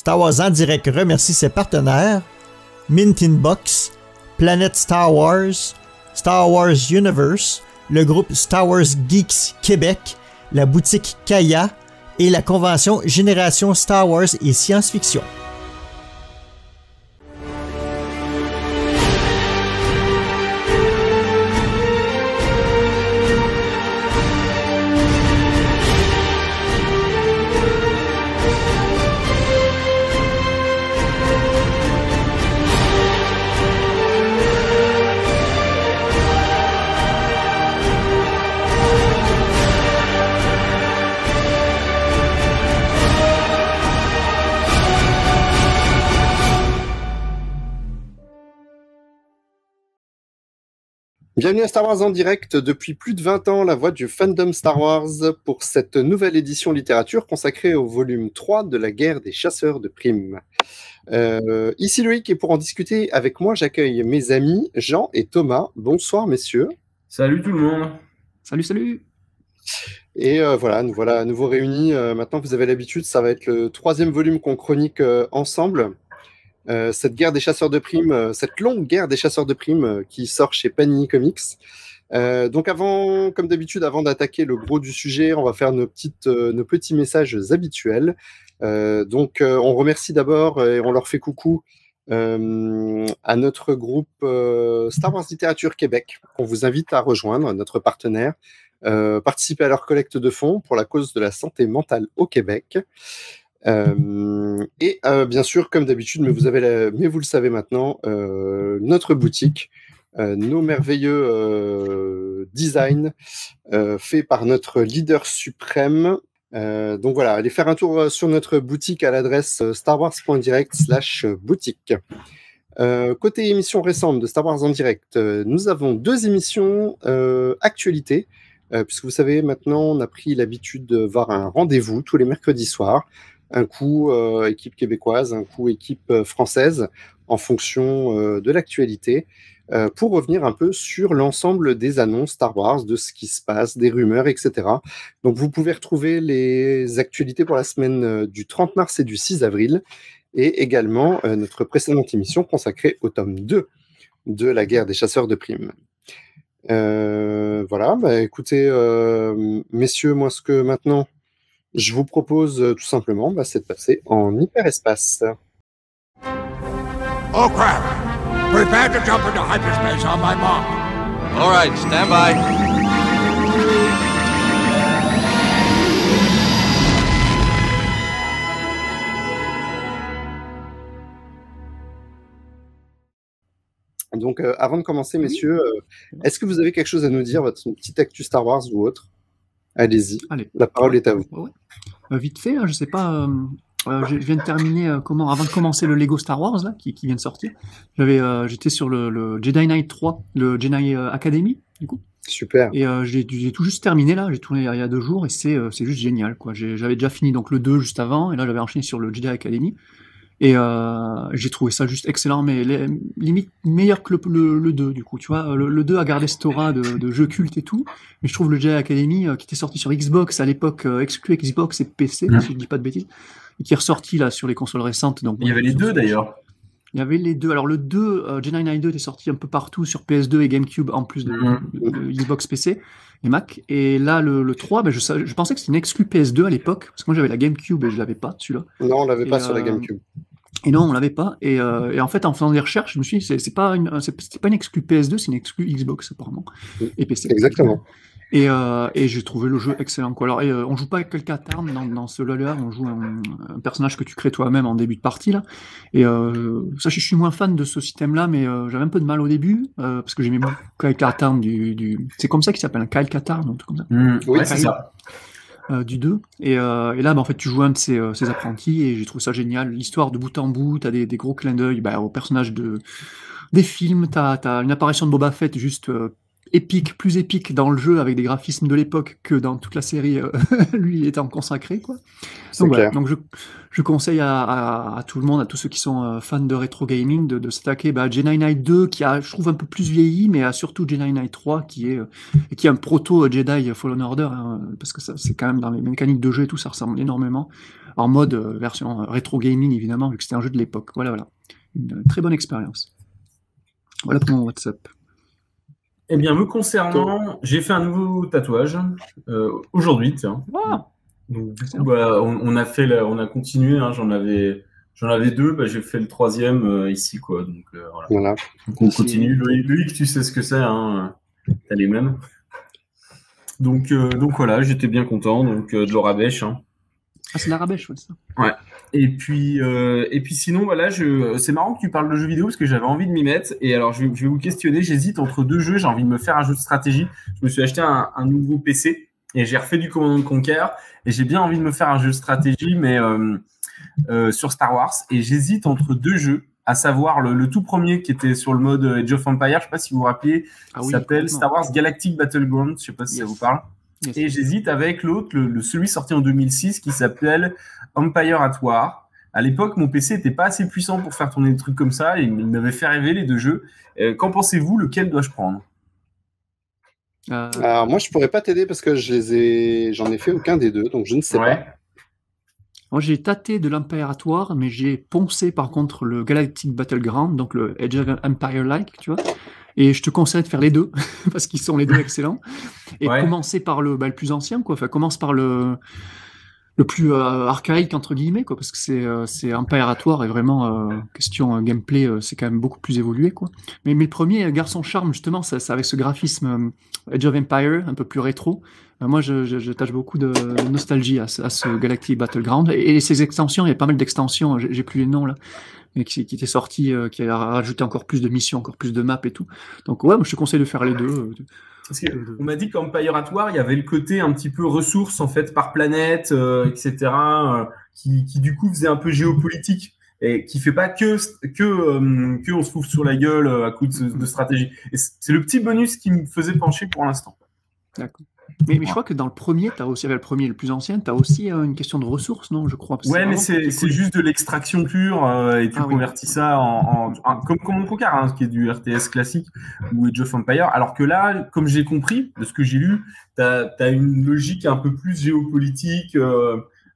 Star Wars en direct remercie ses partenaires Mint Inbox, Planète Star Wars Universe, le groupe Star Wars Geeks Québec, la boutique Kaya et la convention Génération Star Wars et Science-Fiction. Bienvenue à Star Wars en direct, depuis plus de 20 ans, la voix du fandom Star Wars pour cette nouvelle édition littérature consacrée au volume 3 de la guerre des chasseurs de primes. Ici Loïc, et pour en discuter avec moi, j'accueille mes amis Jean et Thomas. Bonsoir messieurs. Salut tout le monde. Salut, salut. Et voilà, nous voilà à nouveau réunis. Maintenant que vous avez l'habitude, ça va être le 3e volume qu'on chronique ensemble. Cette guerre des chasseurs de primes, cette longue guerre des chasseurs de primes qui sort chez Panini Comics. Donc comme d'habitude, avant d'attaquer le gros du sujet, on va faire nos petits messages habituels. On remercie d'abord et on leur fait coucou à notre groupe Star Wars Littérature Québec, qu'on vous invite à rejoindre, notre partenaire, participer à leur collecte de fonds pour la cause de la santé mentale au Québec. Bien sûr, comme d'habitude, mais vous le savez maintenant, notre boutique, nos merveilleux designs faits par notre leader suprême. Donc voilà, allez faire un tour sur notre boutique à l'adresse starwars.direct/boutique. Côté émissions récentes de Star Wars en direct, nous avons 2 émissions actualité, puisque vous savez, maintenant, on a pris l'habitude de voir un rendez-vous tous les mercredis soirs. Un coup équipe québécoise, un coup équipe française, en fonction de l'actualité, pour revenir un peu sur l'ensemble des annonces Star Wars, de ce qui se passe, des rumeurs, etc. Donc vous pouvez retrouver les actualités pour la semaine du 30 mars et du 6 avril, et également notre précédente émission consacrée au tome 2 de la guerre des chasseurs de primes. Voilà, écoutez, messieurs, moi ce que maintenant je vous propose tout simplement, c'est de passer en hyperespace. Oh crap! Prepare to jump into hyperspace on my mark. All right, stand by. Donc, avant de commencer, messieurs, est-ce que vous avez quelque chose à nous dire, votre petite actu Star Wars ou autre? Allez-y, la parole est à vous. Ouais. Vite fait, je sais pas, je viens de terminer, avant de commencer le Lego Star Wars, là, qui vient de sortir, j'étais sur le Jedi Knight 3, le Jedi Academy, du coup. Super. Et j'ai tout juste terminé, là, j'ai tourné il y a 2 jours, et c'est juste génial, quoi. J'avais déjà fini donc le 2 juste avant, et là j'avais enchaîné sur le Jedi Academy. Et j'ai trouvé ça juste excellent, mais limite meilleur que le 2, du coup, tu vois. Le 2 a gardé cette aura de jeu culte et tout, mais je trouve le Jedi Academy, qui était sorti sur Xbox à l'époque, exclu Xbox et PC, si je dis pas de bêtises, et qui est ressorti là sur les consoles récentes. Donc, il y avait les deux d'ailleurs. Il y avait les deux. Alors le 2, Jedi Knight 2 était sorti un peu partout sur PS2 et GameCube, en plus de Xbox PC et Mac. Et là, le 3, je pensais que c'était une exclu PS2 à l'époque, parce que moi j'avais la GameCube et je l'avais pas, celui-là. Non, on l'avait pas sur la GameCube. Et non, on l'avait pas. Et en fait, en faisant des recherches, je me suis dit, c'était pas une exclu PS2, c'est une exclu Xbox apparemment et PC. Exactement. Et j'ai trouvé le jeu excellent, quoi. Alors, on joue pas avec Cal Katarn dans ce là, on joue un personnage que tu crées toi-même en début de partie là. Et ça, je suis moins fan de ce système-là, mais j'avais un peu de mal au début parce que j'aimais beaucoup Cal Katarn c'est comme ça qu'il s'appelle, un Cal Katarn, un truc comme ça. Oui, c'est ça. Du 2 et là en fait tu joues un de ces apprentis et j'ai trouvé ça génial, l'histoire de bout en bout, t'as des gros clins d'œil aux personnages des films, t'as une apparition de Boba Fett juste épique, plus épique dans le jeu avec des graphismes de l'époque que dans toute la série, lui étant consacré, quoi. C'est Donc voilà, clair. donc je conseille à tout le monde, à tous ceux qui sont fans de rétro gaming, de s'attaquer à Jedi Knight 2 qui a, je trouve, un peu plus vieilli, mais a surtout Jedi Knight 3 qui est un proto Jedi Fallen Order, hein, parce que ça, c'est quand même dans les mécaniques de jeu et tout, ça ressemble énormément. En mode version rétro gaming, évidemment, vu que c'était un jeu de l'époque. Voilà. Une très bonne expérience. Voilà pour mon WhatsApp. Eh bien, me concernant, j'ai fait un nouveau tatouage aujourd'hui, tiens. Wow. Donc, du coup, on a continué. Hein, j'en avais 2. J'ai fait le 3e ici, quoi. Donc voilà. Donc, on continue. Loïc, tu sais ce que c'est. Hein, t'as les mêmes. Donc voilà, j'étais bien content. Donc de l'Orabèche. Hein. Ah, c'est l'Arabèche, ouais, ça. Ouais. Et puis sinon, voilà, c'est marrant que tu parles de jeux vidéo parce que j'avais envie de m'y mettre. Et alors, je vais vous questionner. J'hésite entre 2 jeux. J'ai envie de me faire un jeu de stratégie. Je me suis acheté un nouveau PC et j'ai refait du Command & Conquer. Et j'ai bien envie de me faire un jeu de stratégie, mais sur Star Wars. Et j'hésite entre 2 jeux, à savoir le tout premier qui était sur le mode Age of Empires. Je sais pas si vous vous rappelez. Il s'appelle Star Wars Galactic Battleground. Je sais pas si ça vous parle. Yes. Et j'hésite avec l'autre, celui sorti en 2006 qui s'appelle Empire at War. À l'époque, mon PC n'était pas assez puissant pour faire tourner des trucs comme ça et il m'avait fait rêver les 2 jeux. Qu'en pensez-vous? Lequel dois-je prendre? Alors moi, je pourrais pas t'aider parce que j'en ai fait aucun des 2, donc je ne sais pas. Moi, j'ai tâté de l'Empire at War, mais j'ai poncé par contre le Galactic Battleground, donc le Age of Empire-like, tu vois. Et je te conseille de faire les 2 parce qu'ils sont les 2 excellents. Et commencer par le plus ancien, quoi. Enfin, commence par le plus archaïque entre guillemets, quoi, parce que c'est Empire at War et vraiment question gameplay, c'est quand même beaucoup plus évolué, quoi. Mais le premier garde son charme justement, ça avec ce graphisme Age of Empire un peu plus rétro. Moi, je tâche beaucoup de nostalgie à ce Galactic Battleground et ses extensions. Il y a pas mal d'extensions. J'ai plus les noms là. Mais qui était sorti, qui a rajouté encore plus de missions, encore plus de maps et tout. Donc ouais, moi je te conseille de faire les 2. Parce qu'on m'a dit qu'Empire at War, il y avait le côté un petit peu ressources en fait par planète, etc., qui du coup faisait un peu géopolitique et qui fait pas que on se fout sur la gueule à coup de stratégie. Et c'est le petit bonus qui me faisait pencher pour l'instant. D'accord. Mais je crois que dans le premier, avec le premier le plus ancien, tu as aussi une question de ressources, non? Je crois. Ouais, mais c'est juste de l'extraction pure et tu convertis ça comme Command & Conquer, hein, qui est du RTS classique ou Age of Empire. Alors que là, comme j'ai compris, de ce que j'ai lu, t'as une logique un peu plus géopolitique,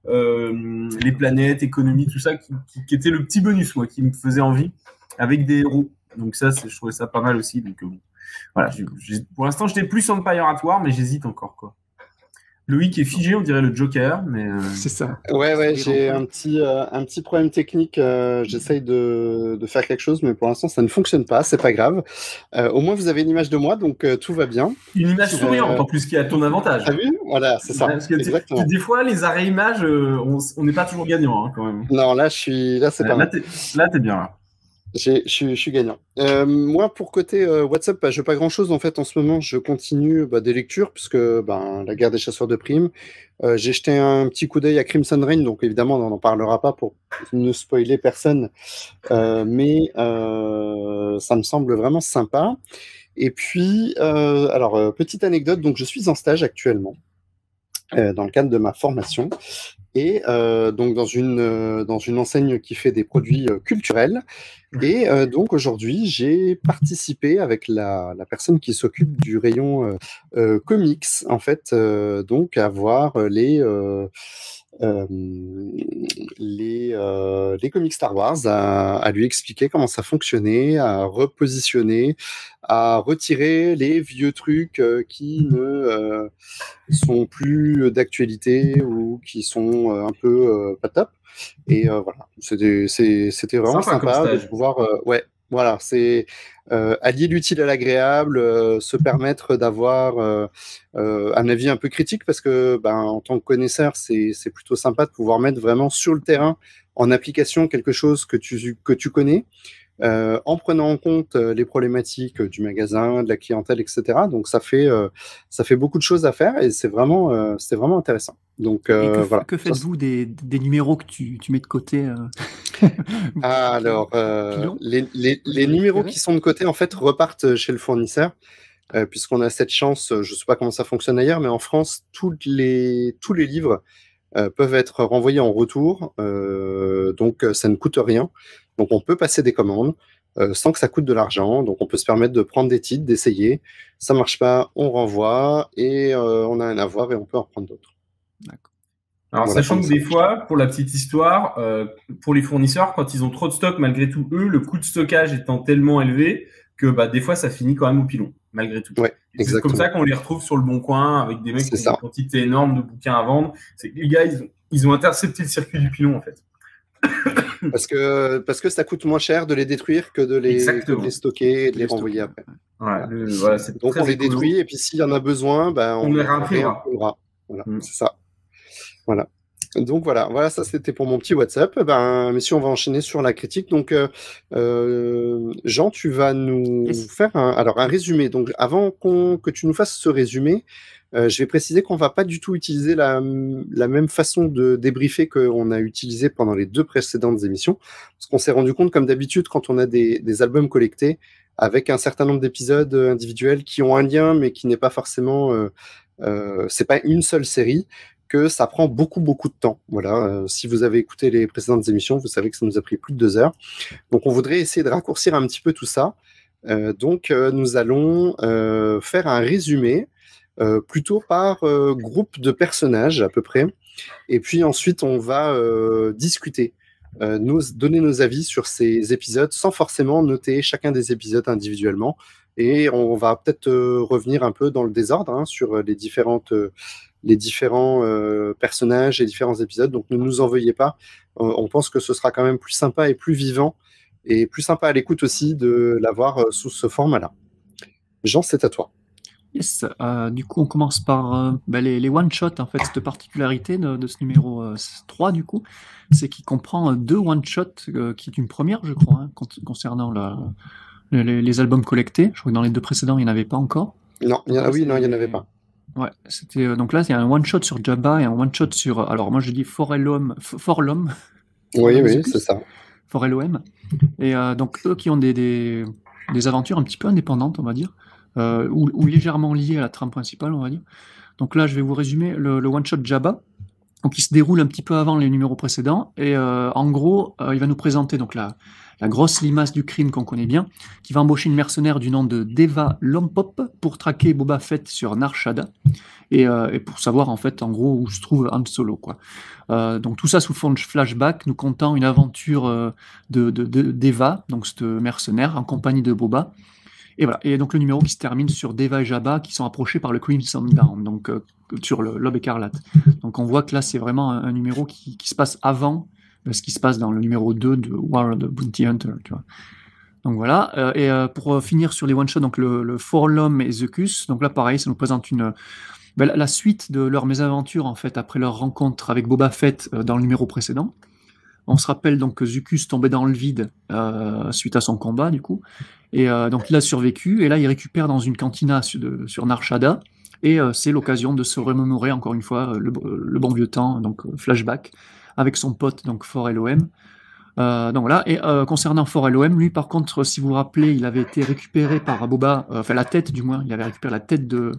les planètes, économie, tout ça, qui était le petit bonus, moi, qui me faisait envie, avec des héros. Donc ça, je trouvais ça pas mal aussi. Donc voilà, pour l'instant, j'étais plus Empire at War, mais j'hésite encore, quoi. Loïc est figé, on dirait le Joker, mais... C'est ça. Ouais, j'ai un petit problème technique. J'essaye de faire quelque chose, mais pour l'instant, ça ne fonctionne pas. C'est pas grave. Au moins, vous avez une image de moi, donc tout va bien. Une image souriante, en plus, qui est à ton avantage. T'as vu? Voilà, c'est ça. Exactement. Des fois, les arrêts images, on n'est pas toujours gagnant, hein, quand même. Non, là, c'est pas mal. Là, t'es bien, là. Je suis gagnant. Moi, pour côté WhatsApp, je pas grand-chose en fait en ce moment. Je continue des lectures puisque la guerre des chasseurs de primes. J'ai jeté un petit coup d'œil à Crimson Reign, donc évidemment on n'en parlera pas pour ne spoiler personne, mais ça me semble vraiment sympa. Et puis, petite anecdote, donc je suis en stage actuellement dans le cadre de ma formation. Et donc dans une enseigne qui fait des produits culturels. Et donc aujourd'hui, j'ai participé avec la personne qui s'occupe du rayon comics, en fait, donc à voir les comics Star Wars, à lui expliquer comment ça fonctionnait, à repositionner, à retirer les vieux trucs qui ne sont plus d'actualité ou qui sont un peu pas top. Et voilà, c'était vraiment sympa de pouvoir... voilà, c'est allier l'utile à l'agréable, se permettre d'avoir un avis un peu critique parce que en tant que connaisseur, c'est plutôt sympa de pouvoir mettre vraiment sur le terrain en application quelque chose que tu connais, en prenant en compte les problématiques du magasin, de la clientèle, etc. Donc ça fait beaucoup de choses à faire et c'est vraiment intéressant. Donc voilà. Que faites-vous des numéros que tu mets de côté Alors les numéros qui sont de côté en fait repartent chez le fournisseur. puisqu'on a cette chance, je ne sais pas comment ça fonctionne ailleurs, mais en France, tous les livres peuvent être renvoyés en retour, donc ça ne coûte rien. Donc on peut passer des commandes sans que ça coûte de l'argent. Donc on peut se permettre de prendre des titres, d'essayer. Ça marche pas, on renvoie et on a un avoir et on peut en prendre d'autres. D'accord. Alors, Voilà, sachant comme que ça. des fois, pour la petite histoire, pour les fournisseurs, quand ils ont trop de stock, malgré tout, eux, le coût de stockage étant tellement élevé que des fois, ça finit quand même au pilon, malgré tout. Ouais, C'est exactement. comme ça qu'on les retrouve sur le bon coin avec des mecs C'est qui ont ça. une quantité énorme de bouquins à vendre. C'est que les gars, ils ont intercepté le circuit du pilon, en fait. Parce que ça coûte moins cher de les détruire que de les stocker et de les renvoyer après. Voilà, c'est Donc très on les écolo. détruit et puis s'il y en a besoin, On les réimprimera. Voilà, c'est ça. Voilà. Donc voilà, ça c'était pour mon petit WhatsApp. Messieurs, on va enchaîner sur la critique. Donc Jean, tu vas nous faire un résumé. Donc avant que tu nous fasses ce résumé, je vais préciser qu'on va pas du tout utiliser la même façon de débriefer qu'on a utilisé pendant les 2 précédentes émissions, parce qu'on s'est rendu compte, comme d'habitude, quand on a des albums collectés avec un certain nombre d'épisodes individuels qui ont un lien, mais qui n'est pas forcément, c'est pas une seule série, que ça prend beaucoup de temps. Voilà. Si vous avez écouté les précédentes émissions, vous savez que ça nous a pris plus de 2 heures. Donc on voudrait essayer de raccourcir un petit peu tout ça. Donc nous allons faire un résumé plutôt par groupe de personnages à peu près. Et puis ensuite, on va discuter, donner nos avis sur ces épisodes sans forcément noter chacun des épisodes individuellement. Et on va peut-être revenir un peu dans le désordre sur les différents personnages et différents épisodes. Donc ne nous en veuillez pas. On pense que ce sera quand même plus sympa et plus vivant et plus sympa à l'écoute aussi de l'avoir sous ce format-là. Jean, c'est à toi. Yes, du coup on commence par les one-shots, en fait. Cette particularité de ce numéro 3, du coup, c'est qu'il comprend 2 one-shots, qui est une première, je crois, concernant les albums collectés. Je crois que dans les 2 précédents, il n'y en avait pas encore. Non, il n'y en avait pas. Ouais, c'était donc là, il y a un one-shot sur Jabba et un one-shot sur, alors moi je dis Forlom. Oui, c'est ça. Forlom. Et donc eux qui ont des aventures un petit peu indépendantes, on va dire, ou légèrement liées à la trame principale, on va dire. Donc là, je vais vous résumer le one-shot Jabba. Donc il se déroule un petit peu avant les numéros précédents et en gros, il va nous présenter donc la grosse limace du crime qu'on connaît bien, qui va embaucher une mercenaire du nom de Deva Lompop pour traquer Boba Fett sur Nar Shaddaa et pour savoir en fait en gros où se trouve Han Solo, quoi. Donc tout ça sous fond de flashback, nous contant une aventure de Deva, donc cette mercenaire en compagnie de Boba. Et voilà. Et donc le numéro qui se termine sur Deva et Jabba qui sont approchés par le Crimson Dawn, donc sur le Lobe écarlate. Donc on voit que là c'est vraiment un numéro qui se passe avant ce qui se passe dans le numéro 2 de War of the Bounty Hunter, tu vois. Donc voilà. Et pour finir sur les one-shots, donc le Forlom et Zuckuss, donc là pareil, ça nous présente la suite de leur mésaventure en fait après leur rencontre avec Boba Fett dans le numéro précédent. On se rappelle donc que Zuckuss tombait dans le vide suite à son combat, du coup. Et donc il a survécu, et là il récupère dans une cantina sur Nar Shaddaa, et c'est l'occasion de se remémorer encore une fois le bon vieux temps, donc flashback, avec son pote, donc Forlom. Donc voilà, et concernant Forlom, lui par contre, si vous vous rappelez, il avait été récupéré par Boba, enfin la tête du moins, il avait récupéré la tête de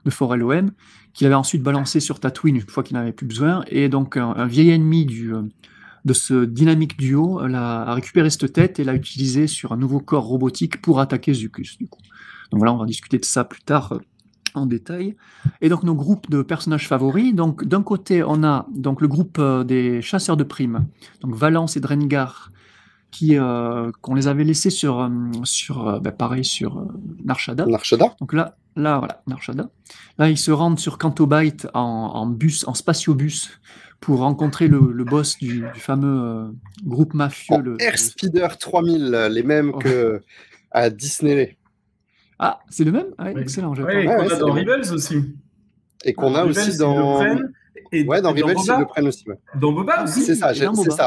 Forlom, qu'il avait ensuite balancé sur Tatooine une fois qu'il n'avait plus besoin, et donc un vieil ennemi de ce dynamique duo a récupéré cette tête et l'a utilisée sur un nouveau corps robotique pour attaquer Zuckuss, du coup. Donc voilà, on va discuter de ça plus tard en détail. Et donc nos groupes de personnages favoris, donc d'un côté on a donc le groupe des chasseurs de primes, donc Valance et Drengar, qu'on les avait laissés sur Nar Shaddaa. Donc là voilà, Nar Shaddaa. Là ils se rendent sur Canto Bight en spatiobus pour rencontrer le boss du fameux groupe mafieux. Airspeeder 3000, les mêmes que à Disney. Ah, c'est le même? Ouais, excellent. Oui, et qu'on a dans Rebels aussi. Et qu'on a aussi dans... Ouais, dans Rebels, ils le prennent aussi. Ouais. Dans Boba aussi. C'est ça,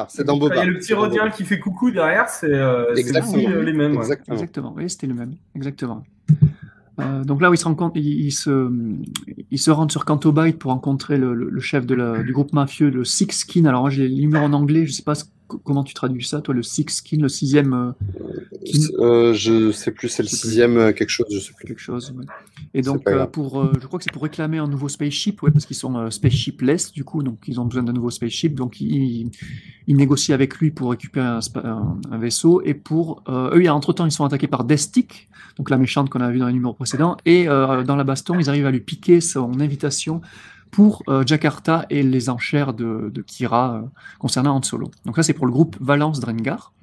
c'est dans Boba. Il y a le petit Rodien qui fait coucou derrière, c'est aussi les mêmes. Ouais. Exactement, oui, c'était le même. Exactement. Donc là où ils se rencontrent, ils se rendent sur Canto Bight pour rencontrer le chef du groupe mafieux, le Six Skin. Alors moi j'ai les numéros en anglais, je sais pas comment tu traduis ça, toi, le Six Skin, le 6e Je sais plus, c'est le Je sais plus. 6e quelque chose, je sais plus. quelque chose. Ouais. Et C'est donc, pas grave. je crois que c'est pour réclamer un nouveau spaceship, ouais, parce qu'ils sont spaceshipless, du coup, donc ils ont besoin d'un nouveau spaceship, donc ils négocient avec lui pour récupérer un vaisseau, et eux, entre-temps, ils sont attaqués par Destic, donc la méchante qu'on a vue dans les numéros précédents, et dans la baston, ils arrivent à lui piquer son invitation pour Jakarta et les enchères de Kira concernant Han Solo. Donc ça, c'est pour le groupe Valence Drengar.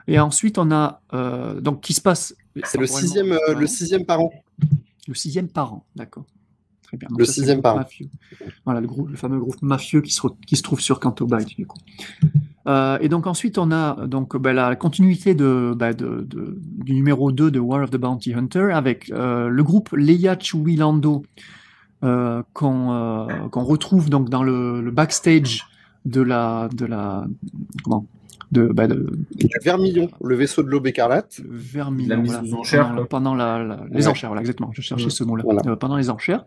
Et ensuite, on a donc qui se passe. C'est le 6e parent. Le 6e parent, d'accord. Très bien. Donc Le ça, c'est 6e groupe parent. mafieux. Voilà, le fameux groupe mafieux qui se trouve sur Canto Bight, du coup. Et donc ensuite, on a donc la continuité du numéro 2 de War of the Bounty Hunter avec le groupe Leia, Chewie, Lando qu'on retrouve donc dans le backstage de Le Vermillon, le vaisseau de l'aube écarlate. Vermillon, La mise aux enchères, quoi. pendant les Ouais. enchères, voilà, exactement. Je cherchais ce mot-là. Voilà. Pendant les enchères.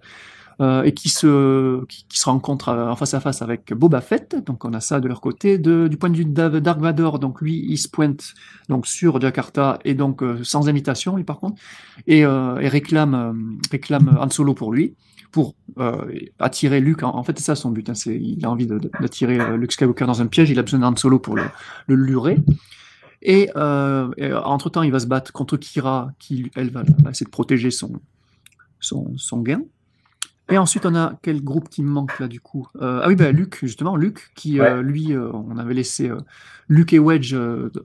Et qui se rencontre en face à face avec Boba Fett. Donc on a ça de leur côté. Du point de vue de Dark Vador, donc lui, il se pointe donc sur Jakarta et donc sans invitation, lui par contre, et réclame Han Solo pour lui, pour attirer Luke. En fait, c'est ça son but. Hein, il a envie d'attirer Luke Skywalker dans un piège. Il a besoin d'Han Solo pour le lurer. Et entre-temps, il va se battre contre Kira, elle va essayer de protéger son gain. Et ensuite, on a quel groupe qui me manque là du coup Luke, justement, Luke, qui lui, on avait laissé Luke et Wedge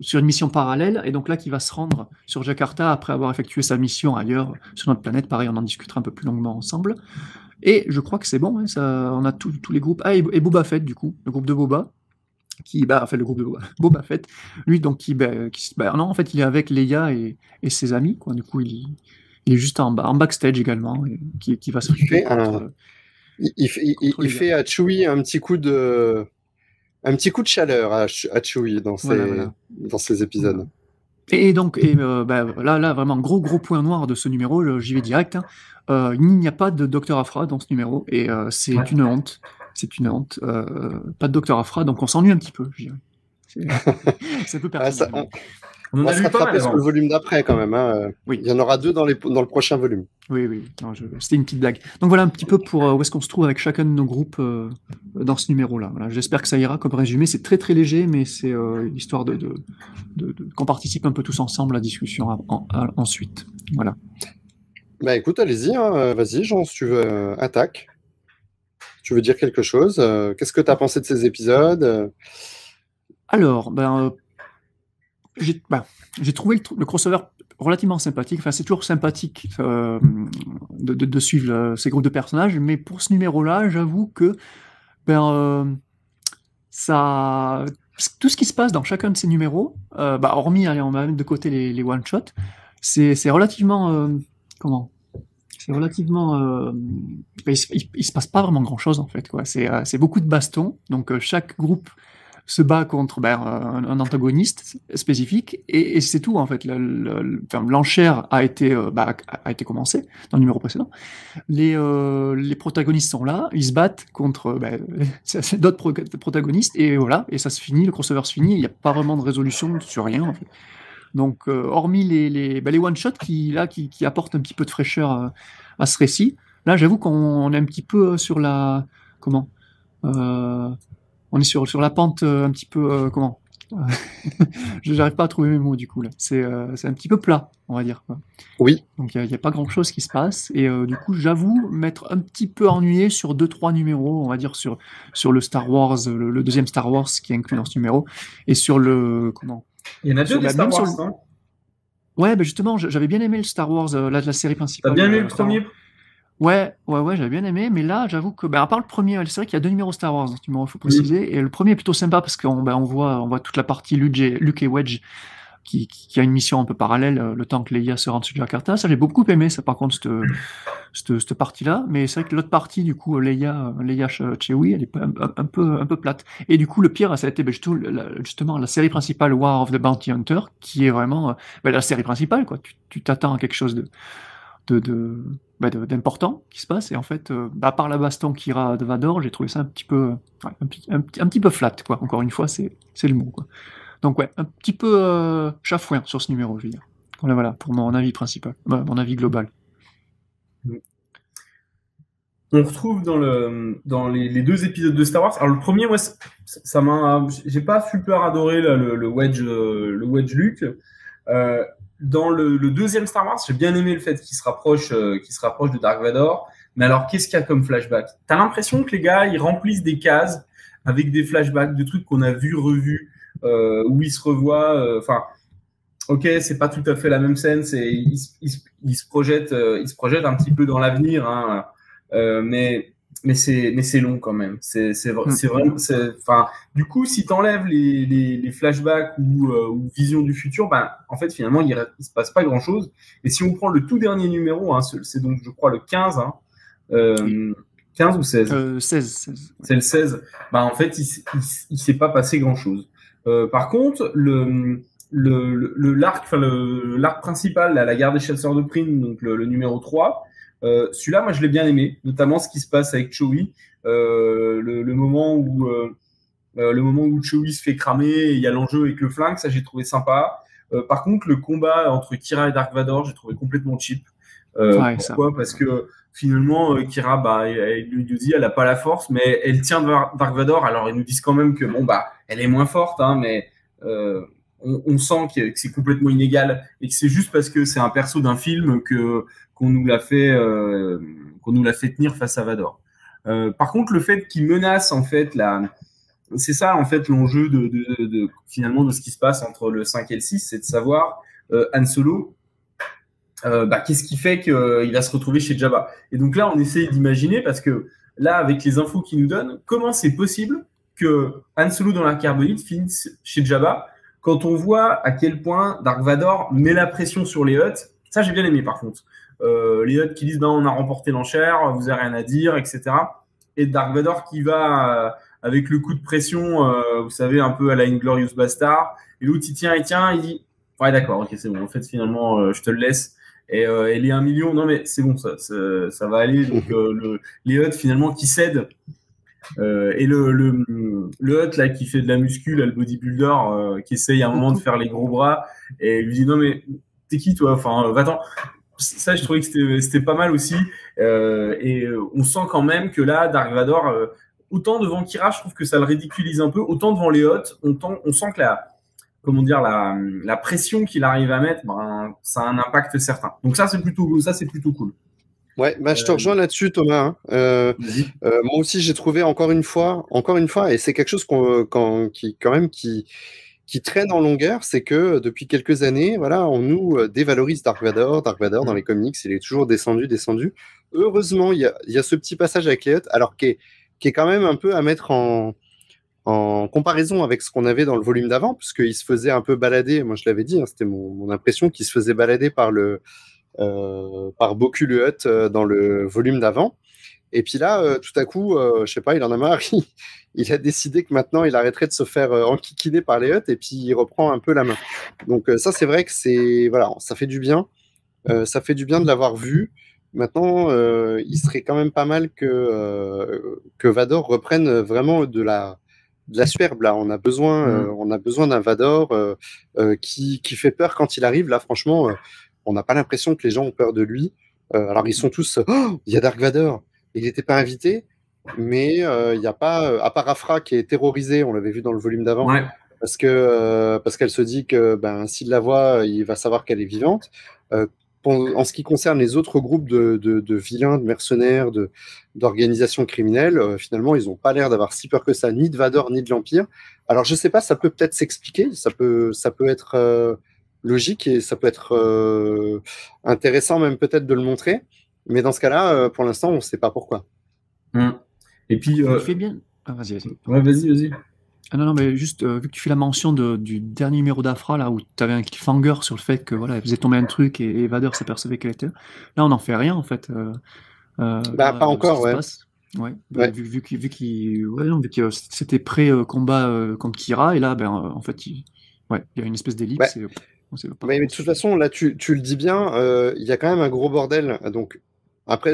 sur une mission parallèle, et donc là, qui va se rendre sur Jakarta après avoir effectué sa mission ailleurs sur notre planète. Pareil, on en discutera un peu plus longuement ensemble. Et je crois que c'est bon, hein, on a tous les groupes. Et Boba Fett, du coup, le groupe de Boba. Le groupe de Boba Fett, lui, donc, non, en fait, il est avec Leia et ses amis, quoi. Du coup, il est juste en backstage également, qui va se Il fait à Chewie un petit coup de chaleur à Chewie dans ces épisodes. Et donc, là, vraiment, gros point noir de ce numéro, j'y vais direct. Hein. Il n'y a pas de Dr. Aphra dans ce numéro, et c'est une honte. C'est une honte. Pas de Dr. Aphra, donc on s'ennuie un petit peu, je dirais. C'est un peu personnel. On va se rattraper sur le volume d'après quand même. Hein. Oui. Il y en aura 2 dans le prochain volume. Oui. C'était une petite blague. Donc voilà un petit peu pour où est-ce qu'on se trouve avec chacun de nos groupes dans ce numéro-là. Voilà. J'espère que ça ira comme résumé. C'est très très léger, mais c'est histoire qu'on participe un peu tous ensemble à la discussion ensuite. Voilà. Bah écoute, allez-y. Hein. Vas-y, Jean, si tu veux, attaque. Tu veux dire quelque chose Qu'est-ce que tu as pensé de ces épisodes Alors, j'ai trouvé le crossover relativement sympathique. Enfin, c'est toujours sympathique de suivre ces groupes de personnages, mais pour ce numéro-là, j'avoue que ça, tout ce qui se passe dans chacun de ces numéros, hormis, allez, on va mettre de côté les one-shots, c'est relativement c'est relativement il se passe pas vraiment grand-chose en fait, quoi. C'est beaucoup de bastons, donc chaque groupe se bat contre un antagoniste spécifique, et c'est tout en fait. L'enchère a été commencée dans le numéro précédent. Les protagonistes sont là, ils se battent contre d'autres protagonistes, et voilà, et ça se finit, le crossover se finit, il n'y a pas vraiment de résolution sur rien en fait. Donc hormis les one-shots qui apportent un petit peu de fraîcheur à ce récit, là j'avoue qu'on est un petit peu sur la... on est sur la pente un petit peu... J'arrive pas à trouver mes mots du coup là. C'est un petit peu plat, on va dire, quoi. Oui. Donc il n'y a pas grand chose qui se passe, et du coup j'avoue m'être un petit peu ennuyé sur 2-3 numéros, on va dire sur le Star Wars, le deuxième Star Wars qui est inclus dans ce numéro, et sur le... Il y en a 2 des Star Wars, hein. Ouais, justement, j'avais bien aimé le Star Wars, la série principale. T'as bien aimé le premier ? Ouais, j'avais bien aimé, mais là, j'avoue que, à part le premier, c'est vrai qu'il y a 2 numéros Star Wars, il faut préciser, et le premier est plutôt sympa parce qu'on voit toute la partie Luke et Wedge qui a une mission un peu parallèle, le temps que Leia se rende sur Jakarta. Ça, j'ai beaucoup aimé, ça, par contre, cette partie-là, mais c'est vrai que l'autre partie, du coup, Leia Chewie, elle est un peu plate. Et du coup, le pire, ça a été justement la série principale War of the Bounty Hunter, qui est vraiment la série principale, quoi. Tu t'attends à quelque chose d'important qui se passe, et en fait à part la baston Kira de Vador, j'ai trouvé ça un petit peu flat, quoi. Encore une fois, c'est le mot, quoi. Donc un petit peu chafouin sur ce numéro, je veux dire. Voilà, pour mon avis principal, mon avis global. On retrouve dans les deux épisodes de Star Wars. Alors le premier, moi, ça m'a, j'ai pas super adoré là, le Wedge Luke. Dans le deuxième Star Wars, j'ai bien aimé le fait qu'il se rapproche de Dark Vador. Mais alors, qu'est-ce qu'il y a comme flashback? T'as l'impression que les gars, ils remplissent des cases avec des flashbacks de trucs qu'on a vus, revus, où ils se revoient. Enfin, ok, c'est pas tout à fait la même scène. Ils se projettent un petit peu dans l'avenir, hein. Mais c'est long quand même. C'est vraiment, enfin, du coup, si t'enlèves les flashbacks ou visions du futur, ben, en fait, finalement, il se passe pas grand chose. Et si on prend le tout dernier numéro, hein, c'est donc, je crois, le 15, hein, 15 ou 16? 16. C'est le 16. Ben, en fait, il s'est pas passé grand chose. Par contre, l'arc principal, la guerre des chasseurs de primes, donc le numéro 3, celui-là, moi, je l'ai bien aimé, notamment ce qui se passe avec Chewie, le moment où Chewie se fait cramer, et il y a l'enjeu avec le flingue, ça j'ai trouvé sympa. Par contre, le combat entre Kira et Dark Vador, j'ai trouvé complètement cheap. Pourquoi? Parce que finalement, Kira, bah, elle lui dit, elle a pas la force, mais elle tient Dark Vador. Alors ils nous disent quand même que bon, bah, elle est moins forte, hein, mais on sent que c'est complètement inégal et que c'est juste parce que c'est un perso d'un film qu'on nous l'a fait tenir face à Vador. Par contre, le fait qu'il menace en fait c'est ça en fait l'enjeu finalement de ce qui se passe entre le 5 et le 6, c'est de savoir Han Solo, qu'est-ce qui fait qu'il va se retrouver chez Jabba. Et donc là, on essaie d'imaginer, parce que là, avec les infos qu'il nous donne, comment c'est possible que Han Solo dans la carbonite finisse chez Jabba, quand on voit à quel point Dark Vador met la pression sur les Hutt. Ça, j'ai bien aimé, par contre. Les Hutt qui disent, on a remporté l'enchère, vous avez rien à dire, etc. Et Dark Vador qui va avec le coup de pression, vous savez, un peu à la Inglorious Bastard. Et l'autre, il tient, il dit, ouais, d'accord, ok, c'est bon. En fait, finalement, je te le laisse. Et les 1 million, non, mais c'est bon, ça va aller. Donc, les Hutt, finalement, qui cèdent. Et le Hutt là qui fait de la muscu, là, le bodybuilder qui essaye à un moment de faire les gros bras, et il lui dit non mais t'es qui toi, enfin va-t'en. Ça, je trouvais que c'était pas mal aussi, et on sent quand même que là Dark Vador, autant devant Kira je trouve que ça le ridiculise un peu, autant devant les Hutt on sent que la pression qu'il arrive à mettre, ça a un impact certain. Donc ça c'est plutôt cool. Ouais, je te rejoins là-dessus, Thomas. Moi aussi, j'ai trouvé encore une fois, et c'est quelque chose qui traîne en longueur, c'est que depuis quelques années, voilà, on nous dévalorise Dark Vador. Dark Vador dans les comics, il est toujours descendu. Heureusement, il y a ce petit passage avec les Hutt, alors qui est quand même un peu à mettre en comparaison avec ce qu'on avait dans le volume d'avant, puisqu'il se faisait un peu balader. Moi, je l'avais dit, hein, c'était mon impression qu'il se faisait balader par Boku le Hutt dans le volume d'avant. Et puis là, tout à coup, je sais pas, il en a marre. Il a décidé que maintenant, il arrêterait de se faire enquiquiner par les Hutt, et puis il reprend un peu la main. Donc ça, c'est vrai que ça fait du bien. Ça fait du bien de l'avoir vu. Maintenant, il serait quand même pas mal que Vador reprenne vraiment de la superbe. Là, on a besoin d'un Vador qui fait peur quand il arrive. Là, franchement, on n'a pas l'impression que les gens ont peur de lui. Alors, ils sont tous il y a Dark Vador. Il n'était pas invité, mais il n'y a pas, à part Afra qui est terrorisée, on l'avait vu dans le volume d'avant, Ouais. parce qu'elle se dit que s'il la voit, il va savoir qu'elle est vivante. En ce qui concerne les autres groupes de vilains, de mercenaires, d'organisations criminelles, finalement, ils n'ont pas l'air d'avoir si peur que ça, ni de Vador, ni de l'Empire. Alors, je ne sais pas, ça peut peut-être s'expliquer, ça peut être logique, et ça peut être intéressant même peut-être de le montrer. Mais dans ce cas-là, pour l'instant, on ne sait pas pourquoi. Et puis, Tu fais bien. Ah, vas-y. Ouais, vas-y. Ah non, mais juste, vu que tu fais la mention du dernier numéro d'Afra, là, où tu avais un cliffhanger sur le fait que, voilà, elle faisait tomber un truc et Vador s'apercevait qu'elle était là. Là, on n'en fait rien, en fait. Pas encore, ouais. Ouais. Ouais. Vu que c'était pré-combat contre Kira, et là, en fait, il y a une espèce d'ellipse. Mais de toute façon, là, tu le dis bien, il y a quand même un gros bordel. Donc, après,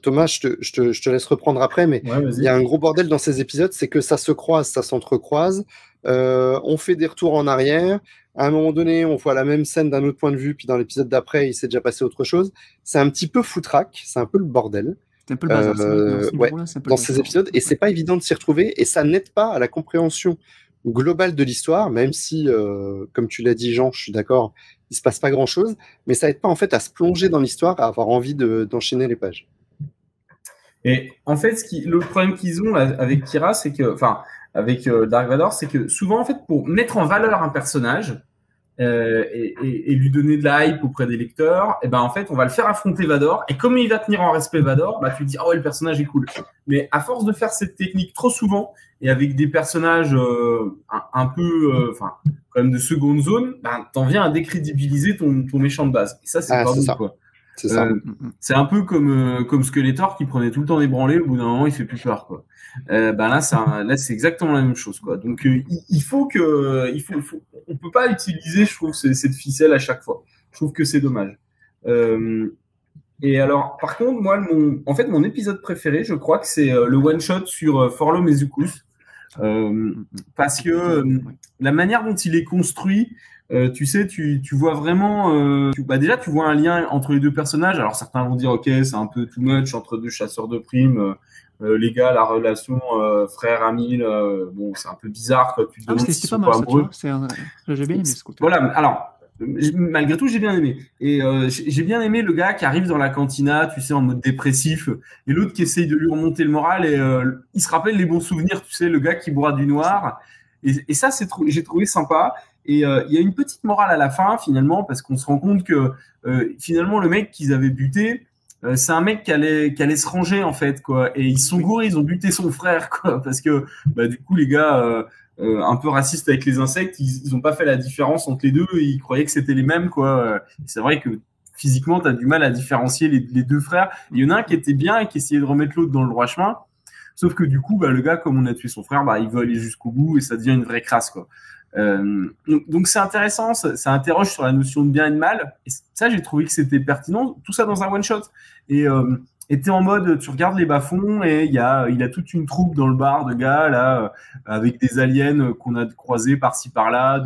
Thomas, je te laisse reprendre après, mais Ouais, il y a un gros bordel dans ces épisodes, c'est que ça se croise, ça s'entrecroise. On fait des retours en arrière. À un moment donné, on voit la même scène d'un autre point de vue, puis dans l'épisode d'après, il s'est déjà passé autre chose. C'est un petit peu foutraque, c'est un peu le bordel. C'est un peu le bazar. Ouais, dans ces épisodes, et c'est pas évident de s'y retrouver, et ça n'aide pas à la compréhension globale de l'histoire, même si, comme tu l'as dit, Jean, je suis d'accord, il se passe pas grand-chose, mais ça aide pas en fait à se plonger dans l'histoire, à avoir envie d'enchaîner les pages. Et en fait, le problème qu'ils ont là, avec Kira, c'est que, enfin, avec Dark Vador, c'est que souvent, en fait, pour mettre en valeur un personnage et lui donner de la hype auprès des lecteurs, et ben en fait, on va le faire affronter Vador. Et comme il va tenir en respect Vador, bah tu te dis ah ouais, le personnage est cool. Mais à force de faire cette technique trop souvent et avec des personnages un peu, enfin, quand même de seconde zone, bah, t'en viens à décrédibiliser ton méchant de base. Et ça, c'est pas bon, quoi. C'est ça. C'est un peu comme Skeletor qui prenait tout le temps des branlées, au bout d'un moment il fait plus peur, quoi. Là c'est exactement la même chose, quoi. Donc il faut on peut pas utiliser, je trouve, cette ficelle à chaque fois. Je trouve que c'est dommage. Et alors par contre moi mon épisode préféré, je crois que c'est le one shot sur Forlo Mezukus, parce que la manière dont il est construit, tu sais, tu vois vraiment, déjà tu vois un lien entre les deux personnages. Alors certains vont dire ok, c'est un peu too much entre deux chasseurs de primes, les gars, la relation frère-ami, bon c'est un peu bizarre, quoi. Tu te demandes s'ils sont pas amoureux. J'ai bien aimé ce côté. Voilà, alors malgré tout j'ai bien aimé, et j'ai bien aimé le gars qui arrive dans la cantina, tu sais, en mode dépressif, et l'autre qui essaye de lui remonter le moral, et il se rappelle les bons souvenirs, tu sais, le gars qui boit du noir, et ça j'ai trouvé sympa. Et il y a une petite morale à la fin, finalement, parce qu'on se rend compte que finalement le mec qu'ils avaient buté, c'est un mec qui allait se ranger, en fait, quoi. Et ils sont gourés, ils ont buté son frère, quoi, parce que du coup les gars un peu racistes avec les insectes, ils ont pas fait la différence entre les deux, ils croyaient que c'était les mêmes, quoi. C'est vrai que physiquement t'as du mal à différencier les deux frères. Il y en a un qui était bien et qui essayait de remettre l'autre dans le droit chemin, sauf que du coup le gars, comme on a tué son frère, il veut aller jusqu'au bout et ça devient une vraie crasse, quoi. Donc c'est intéressant, ça interroge sur la notion de bien et de mal, et ça j'ai trouvé que c'était pertinent, tout ça dans un one shot. Et t'es en mode, tu regardes les bas-fonds et il a toute une troupe dans le bar de gars là, avec des aliens qu'on a croisés par-ci par-là,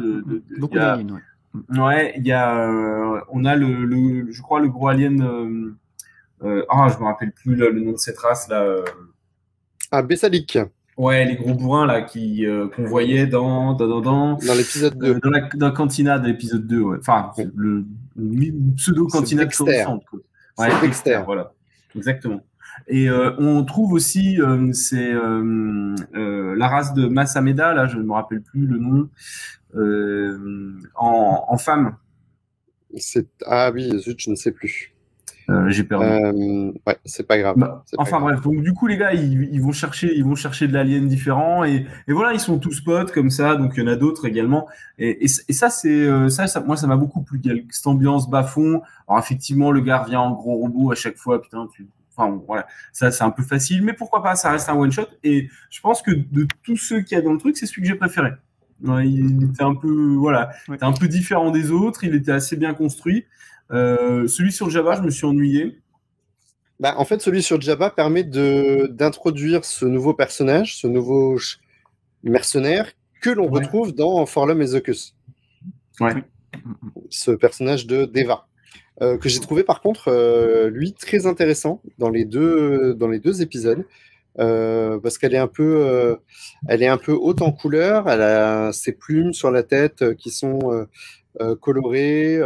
beaucoup d'aliens, ouais, il y a on a je crois le gros alien, je me rappelle plus le nom de cette race là, Bessalik. Ouais, les gros bourrins là qu'on voyait dans l'épisode 2. Dans la cantina de l'épisode 2, ouais. Enfin, le pseudo-cantina de Coruscant, quoi. Ouais, Dexter, voilà. Exactement. Et on trouve aussi c'est la race de Masameda, là, je ne me rappelle plus le nom, en femme. Ah oui, zut, je ne sais plus. J'ai perdu. Ouais, c'est pas grave. Enfin bref, donc du coup les gars ils vont chercher de l'alien différent, et voilà, ils sont tous potes comme ça, donc il y en a d'autres également, et ça c'est ça moi ça m'a beaucoup plu, cette ambiance bas-fond. Alors effectivement le gars revient en gros robot à chaque fois, putain, enfin voilà, ça c'est un peu facile, mais pourquoi pas, ça reste un one shot, et je pense que de tous ceux qu'il y a dans le truc, c'est celui que j'ai préféré. Ouais, il était un peu était un peu différent des autres, il était assez bien construit. Celui sur Jabba, je me suis ennuyé. En fait, celui sur Jabba permet d'introduire ce nouveau personnage, ce nouveau mercenaire que l'on retrouve dans Forlum et Zocus. Ouais. Ce personnage de Deva, que j'ai trouvé par contre lui très intéressant dans les deux épisodes, parce qu'elle est un peu haute en couleur, elle a ses plumes sur la tête qui sont coloré,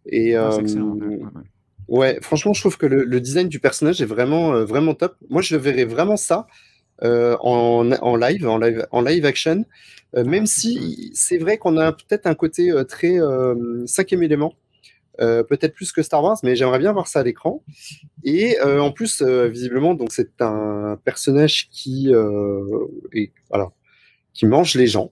et ouais, franchement je trouve que le design du personnage est vraiment top. Moi je verrais vraiment ça en live action, même si c'est vrai qu'on a peut-être un côté très cinquième élément, peut-être plus que Star Wars, mais j'aimerais bien voir ça à l'écran. Et en plus visiblement donc c'est un personnage qui mange les gens.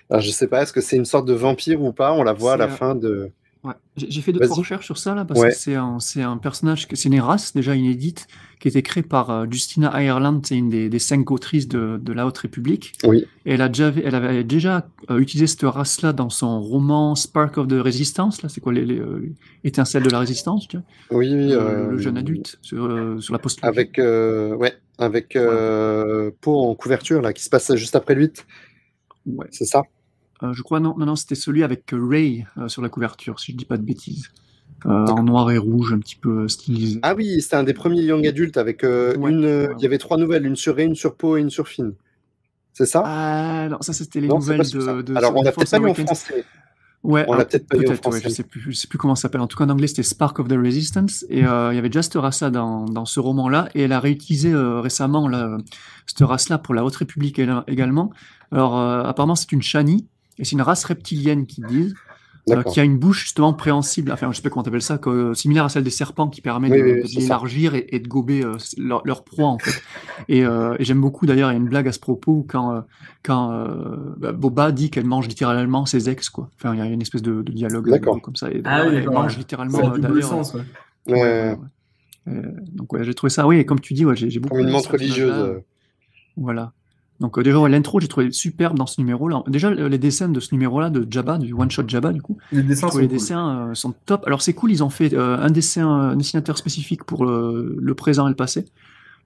Alors, je sais pas, est-ce que c'est une sorte de vampire ou pas? On la voit à la fin de... Ouais. J'ai fait 2-3 recherches sur ça là, parce que c'est un personnage, c'est une race déjà inédite qui a été créée par Justina Ireland, c'est une des 5 autrices de la Haute République. Oui. Et elle avait déjà utilisé cette race-là dans son roman Spark of the Resistance. Là, c'est quoi l'étincelle de la résistance, tu vois? Oui, le jeune adulte sur la post. Avec Poe en couverture là, qui se passe juste après le 8. Ouais. C'est ça? Je crois, non, c'était celui avec Ray sur la couverture, si je dis pas de bêtises. En noir et rouge, un petit peu stylisé. Ah oui, c'était un des premiers young adultes avec il y avait 3 nouvelles, une sur Ray, une sur Poe et une sur Finn. C'est ça? Ah non, ça c'était les Non, c'est nouvelles pas sur ça. de Alors, on de l'a Force peut-être pas eu en Awakens. français. Ouais, On l'a peut-être pas eu en ouais, français. je sais plus comment ça s'appelle. En tout cas, en anglais, c'était Spark of the Resistance. Et il y avait déjà cette race-là dans ce roman-là. Et elle a réutilisé récemment cette race-là pour la Haute République également. Alors, apparemment, c'est une Shani. Et c'est une race reptilienne, qu'ils disent. D'accord. Qui a une bouche justement préhensible, enfin je sais pas comment t'appelles ça, similaire à celle des serpents qui permet Oui, de c'est ça. l'élargir et de gober leur proie en fait. Et j'aime beaucoup d'ailleurs, il y a une blague à ce propos quand Boba dit qu'elle mange littéralement ses ex quoi. Enfin il y a une espèce de dialogue D'accord. comme ça. Et Ah oui, elle d'accord, mange ouais. littéralement Ça a double d'ailleurs. sens, ouais. Ouais, Donc ouais, j'ai trouvé ça, oui, et comme tu dis, ouais, j'ai beaucoup comme une aimé menthe ce personnage-là. religieuse. Voilà. Donc déjà, ouais, l'intro, j'ai trouvé superbe dans ce numéro-là. Déjà, les dessins de ce numéro-là, de Jabba, du one-shot Jabba, du coup, Les dessins sont les cool. dessins sont top. Alors c'est cool, ils ont fait un dessinateur spécifique pour le présent et le passé.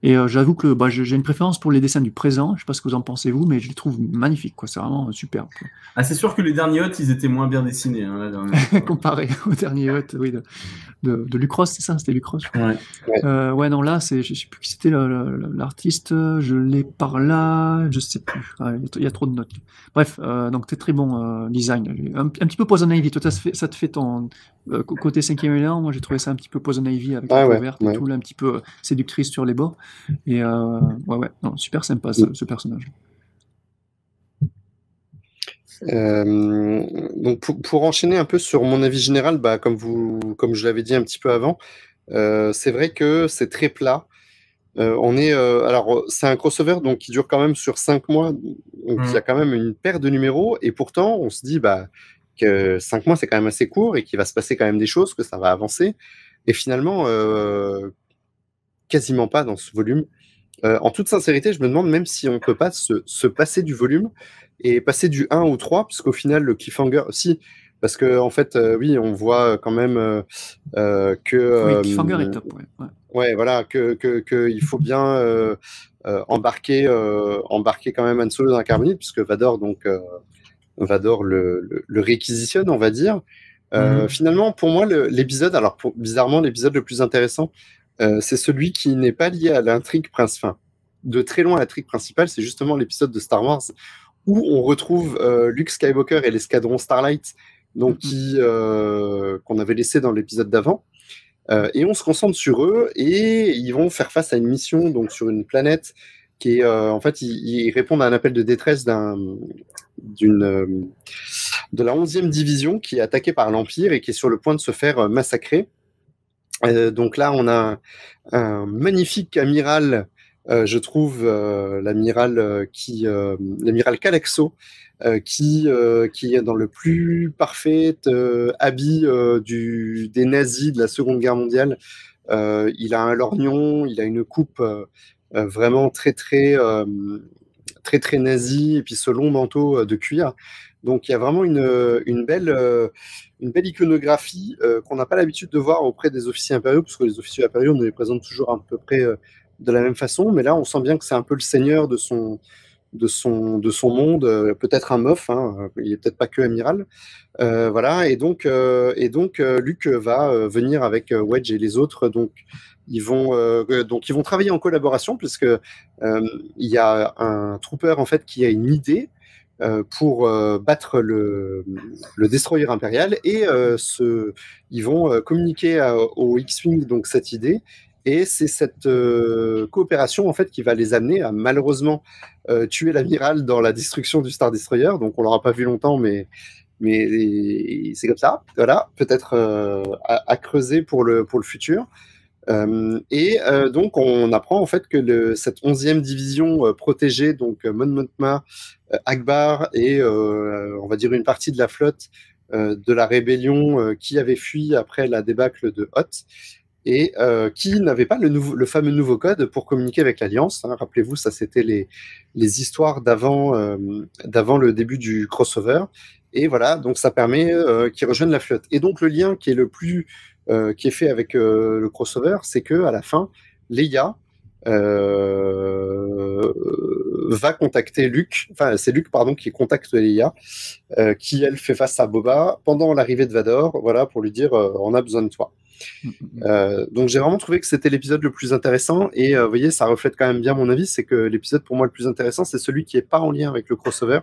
Et j'avoue que j'ai une préférence pour les dessins du présent. Je sais pas ce que vous en pensez vous, mais je les trouve magnifiques, quoi. C'est vraiment superbe, quoi. Ah, c'est sûr que les derniers Hot, ils étaient moins bien dessinés. Hein, la dernière. Comparé au dernier Hut, oui, de Lucross, c'est ça, c'était Lucross, je crois. Ouais. Ouais, non, là, je sais plus qui c'était l'artiste, je l'ai par là, je sais plus. Ouais, il y a trop de notes. Bref, donc très bon design. Un petit peu Poison Ivy, toi, ça te fait ton côté 5e élément. Moi, j'ai trouvé ça un petit peu Poison Ivy avec la peau verte et tout, là, un petit peu séductrice sur les bords. Et ouais, non, super sympa ce personnage. Donc pour enchaîner un peu sur mon avis général, comme je l'avais dit un petit peu avant, c'est vrai que c'est très plat. Alors c'est un crossover donc qui dure quand même sur 5 mois, donc il y a quand même une paire de numéros et pourtant on se dit que 5 mois c'est quand même assez court et qu'il va se passer quand même des choses, que ça va avancer et finalement quasiment pas dans ce volume. En toute sincérité, je me demande même si on peut pas se passer du volume et passer du 1 au 3, puisqu'au final, le cliffhanger, si, parce que en fait, oui, on voit quand même que... Oui, le cliffhanger est top, ouais. Ouais, voilà, que il faut bien embarquer quand même Han Solo dans la carbonite, puisque Vador, Vador le réquisitionne, on va dire. Finalement, pour moi, l'épisode, alors bizarrement, l'épisode le plus intéressant, c'est celui qui n'est pas lié à l'intrigue principale. De très loin, l'intrigue principale, c'est justement l'épisode de Star Wars où on retrouve Luke Skywalker et l'escadron Starlight, donc qu'on avait laissé dans l'épisode d'avant. Et on se concentre sur eux et ils vont faire face à une mission donc sur une planète qui est en fait ils répondent à un appel de détresse de la 11e division qui est attaquée par l'Empire et qui est sur le point de se faire massacrer. Donc là, on a un magnifique amiral, je trouve, l'amiral Calaxo, qui est dans le plus parfait habit des nazis de la Seconde Guerre mondiale. Il a un lorgnon, il a une coupe vraiment très nazi, et puis ce long manteau de cuir. Donc il y a vraiment une belle iconographie qu'on n'a pas l'habitude de voir auprès des officiers impériaux, parce que les officiers impériaux nous les présentent toujours à peu près de la même façon, mais là on sent bien que c'est un peu le seigneur de son monde, peut-être un mof, hein, il est peut-être pas que amiral, voilà, et donc Luke va venir avec Wedge et les autres, donc ils vont travailler en collaboration, puisque il y a un trooper en fait qui a une idée pour battre le destroyer impérial, et ils vont communiquer au X-Wing donc cette idée, et c'est cette coopération en fait qui va les amener à malheureusement tuer l'amiral dans la destruction du Star Destroyer. Donc on l'aura pas vu longtemps, mais c'est comme ça. Voilà, peut-être à creuser pour le futur. Donc on apprend en fait que cette 11e division protégée, donc Mon Mothma, Akbar et on va dire une partie de la flotte de la rébellion qui avait fui après la débâcle de Hoth, et qui n'avait pas le fameux nouveau code pour communiquer avec l'Alliance, hein. Rappelez-vous, ça c'était les histoires d'avant le début du crossover, et voilà, donc ça permet qu'ils rejoignent la flotte. Et donc le lien qui est fait avec le crossover, c'est que à la fin, Leia va contacter Luke, enfin c'est Luke pardon qui contacte Leia, qui elle fait face à Boba pendant l'arrivée de Vador, voilà pour lui dire on a besoin de toi. Donc j'ai vraiment trouvé que c'était l'épisode le plus intéressant et vous voyez ça reflète quand même bien mon avis, c'est que l'épisode pour moi le plus intéressant c'est celui qui est pas en lien avec le crossover.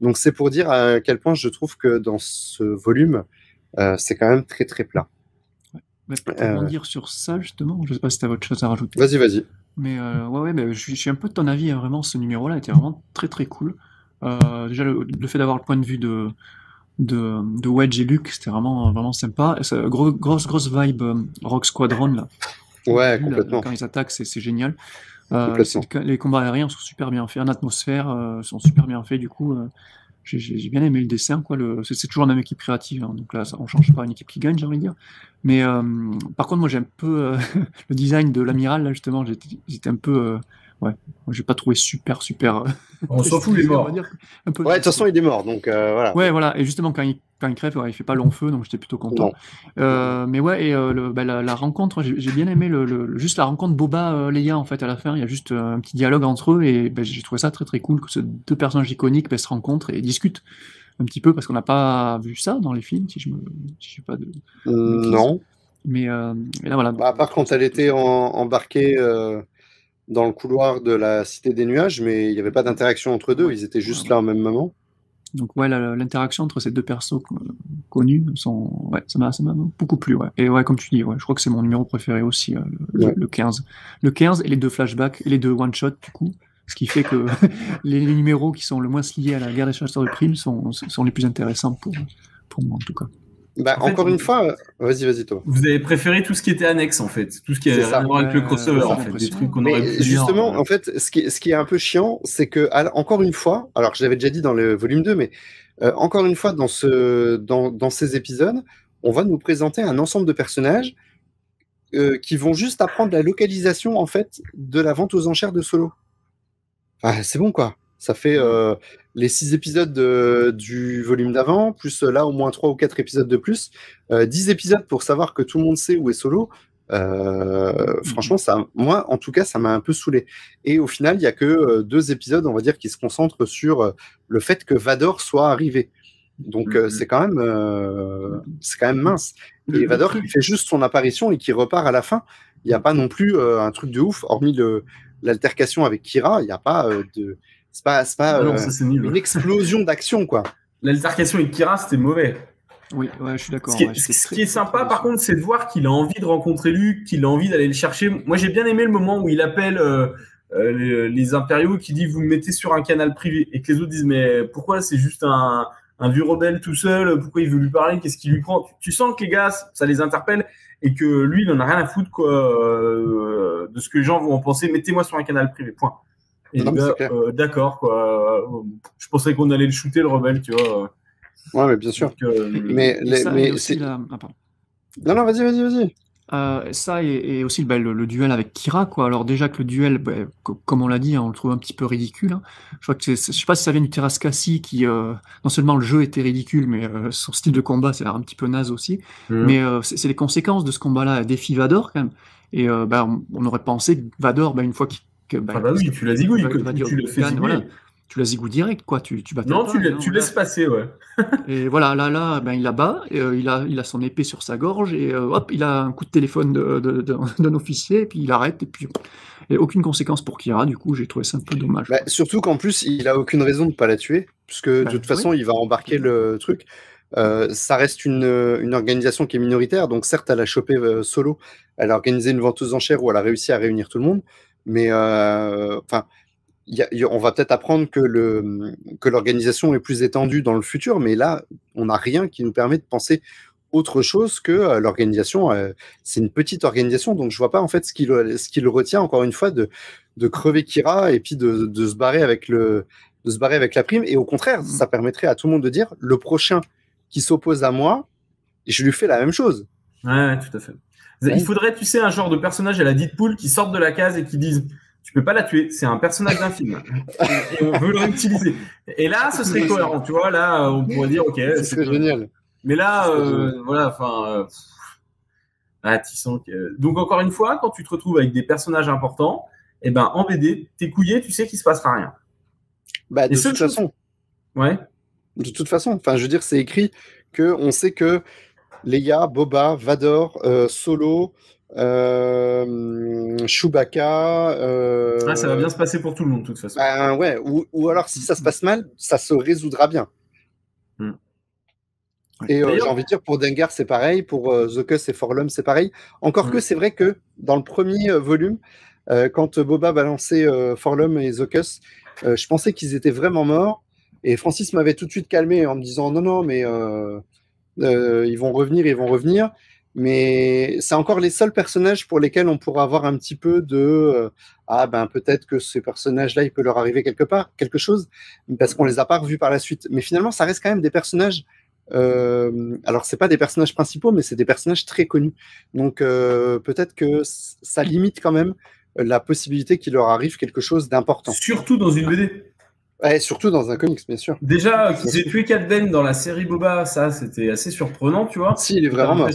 Donc c'est pour dire à quel point je trouve que dans ce volume c'est quand même très très plat. Ouais, pour rebondir sur ça justement, je sais pas si tu as autre chose à rajouter. Vas-y. Mais je suis un peu de ton avis, hein, vraiment ce numéro-là était vraiment très très cool. Déjà le fait d'avoir le point de vue de Wedge et Luke, c'était vraiment sympa. Grosse vibe Rogue Squadron là. Ouais, complètement. Quand ils attaquent, c'est génial. Complètement. Les combats aériens sont super bien faits, en atmosphère sont super bien faits. Du coup, j'ai bien aimé le dessin, quoi. C'est toujours la même équipe créative, hein, donc là, on change pas une équipe qui gagne, j'ai envie de dire. Mais par contre, moi, j'ai un peu le design de l'amiral, là, justement, j'étais un peu. Ouais, moi, j'ai pas trouvé super. On s'en fout, il est mort. Ouais, de toute façon, il est mort, donc voilà. Ouais, voilà. Et justement, quand il crève, il fait pas long feu, donc j'étais plutôt content. Mais ouais, et la rencontre, j'ai bien aimé juste la rencontre Boba-Leia, en fait, à la fin. Il y a juste un petit dialogue entre eux, et j'ai trouvé ça très très cool que ces deux personnages iconiques se rencontrent et discutent un petit peu, parce qu'on n'a pas vu ça dans les films, si je sais pas de. Non. Mais là, voilà. À part quand elle était embarquée dans le couloir de la Cité des Nuages, mais il n'y avait pas d'interaction entre deux, ils étaient juste là au même moment. Donc ouais, l'interaction entre ces deux persos connus, ça m'a beaucoup plu. Ouais. Et ouais, comme tu dis, je crois que c'est mon numéro préféré aussi, le 15. Le 15 et les deux flashbacks, et les deux one-shots du coup, ce qui fait que les numéros qui sont le moins liés à la guerre des chasseurs de primes sont les plus intéressants pour moi en tout cas. Encore une fois, vas-y toi. Vous avez préféré tout ce qui était annexe en fait, tout ce qui avait rien à voir avec le crossover en fait, des trucs qu'on aurait pu justement, dire. en fait, ce qui est un peu chiant, c'est que encore une fois, alors je l'avais déjà dit dans le volume 2, mais encore une fois dans ces épisodes, on va nous présenter un ensemble de personnages qui vont juste apprendre la localisation en fait de la vente aux enchères de Solo. Enfin, c'est bon quoi. Ça fait les 6 épisodes du volume d'avant, plus là au moins 3 ou 4 épisodes de plus, 10 épisodes pour savoir que tout le monde sait où est Solo. Franchement, moi en tout cas, ça m'a un peu saoulé. Et au final, il n'y a que 2 épisodes, on va dire, qui se concentrent sur le fait que Vador soit arrivé. Donc c'est quand même mince. Et Vador qui fait juste son apparition et qui repart à la fin. Il n'y a pas non plus un truc de ouf, hormis l'altercation avec Kira, il n'y a pas de... C'est pas non, ça, c'est nul. Une explosion d'action, quoi. L'altercation avec Kira, c'était mauvais. Oui, je suis d'accord. Ce qui est sympa, par contre, c'est de voir qu'il a envie de rencontrer Luke, qu'il a envie d'aller le chercher. Moi, j'ai bien aimé le moment où il appelle les impériaux, qui dit vous me mettez sur un canal privé, et que les autres disent mais pourquoi c'est juste un vieux rebelle tout seul, pourquoi il veut lui parler, qu'est-ce qui lui prend. Tu sens que les gars, ça les interpelle, et que lui, il en a rien à foutre quoi, de ce que les gens vont en penser. Mettez-moi sur un canal privé, point. Et d'accord, quoi. Je pensais qu'on allait le shooter, le rebelle, tu vois. Ouais, mais bien sûr. Donc, mais c'est... Non, vas-y. Ça et aussi le duel avec Kira, quoi. Alors déjà que le duel, comme on l'a dit, on le trouve un petit peu ridicule. Hein. Je crois que je sais pas si ça vient du Terraskassi qui, non seulement le jeu était ridicule, mais son style de combat, c'est un petit peu naze aussi. Mais c'est les conséquences de ce combat-là, défi Vador quand même. Et on aurait pensé que Vador, une fois oui, tu l'as zigouille, tu le fais zigouiller. Voilà. Tu la zigouilles direct, quoi. Tu non, tu laisses passer, ouais. Et voilà, là, il la bat, il a son épée sur sa gorge, et hop, il a un coup de téléphone d'un officier, et puis il arrête, et puis et aucune conséquence pour Kira. Du coup, j'ai trouvé ça un peu dommage. Surtout qu'en plus, il a aucune raison de pas la tuer, puisque de toute façon, il va embarquer le truc. Ça reste une organisation qui est minoritaire, donc certes, elle a chopé Solo, elle a organisé une vente aux enchères où elle a réussi à réunir tout le monde, mais on va peut-être apprendre que l'organisation est plus étendue dans le futur, mais là, on n'a rien qui nous permet de penser autre chose que l'organisation. C'est une petite organisation, donc je vois pas en fait ce qui le retient encore une fois de crever Kira et puis de se barrer avec la prime. Et au contraire, ça permettrait à tout le monde de dire le prochain qui s'oppose à moi, je lui fais la même chose. Ouais, tout à fait. Il faudrait, tu sais, un genre de personnage à la Deadpool qui sortent de la case et qui disent tu peux pas la tuer, c'est un personnage d'un film et on veut le réutiliser. Et là, ce serait cohérent, tu vois. Là, on pourrait dire ok, c'est génial. Mais là, voilà, enfin, tu sens que. Donc encore une fois, quand tu te retrouves avec des personnages importants, en BD, t'es couillé, tu sais qu'il se passera rien. Bah, de Les seules toute choses- façon. Ouais. De toute façon. Enfin, je veux dire, c'est écrit qu'on sait que Leia, Boba, Vador, Solo, Chewbacca. Ah, ça va bien se passer pour tout le monde, de toute façon. Ben ouais, ou alors si ça se passe mal, ça se résoudra bien. Mm. Et j'ai D'ailleurs- envie de dire, pour Dengar, c'est pareil, pour Zuckuss et Forlum, c'est pareil. Encore que c'est vrai que dans le premier volume, quand Boba balançait Forlum et Zuckuss, je pensais qu'ils étaient vraiment morts. Et Francis m'avait tout de suite calmé en me disant non, non, mais ils vont revenir, ils vont revenir. Mais c'est encore les seuls personnages pour lesquels on pourra avoir un petit peu de ah ben peut-être que ces personnages-là, il peut leur arriver quelque chose, parce qu'on les a pas revus par la suite. Mais finalement, ça reste quand même des personnages. Alors c'est pas des personnages principaux, mais c'est des personnages très connus. Donc peut-être que ça limite quand même la possibilité qu'il leur arrive quelque chose d'important. Surtout dans une BD. Ouais, surtout dans un comics, bien sûr. Déjà, qu'ils aient tué Cat Bane dans la série Boba, ça, c'était assez surprenant, tu vois. Si, il est vraiment mort.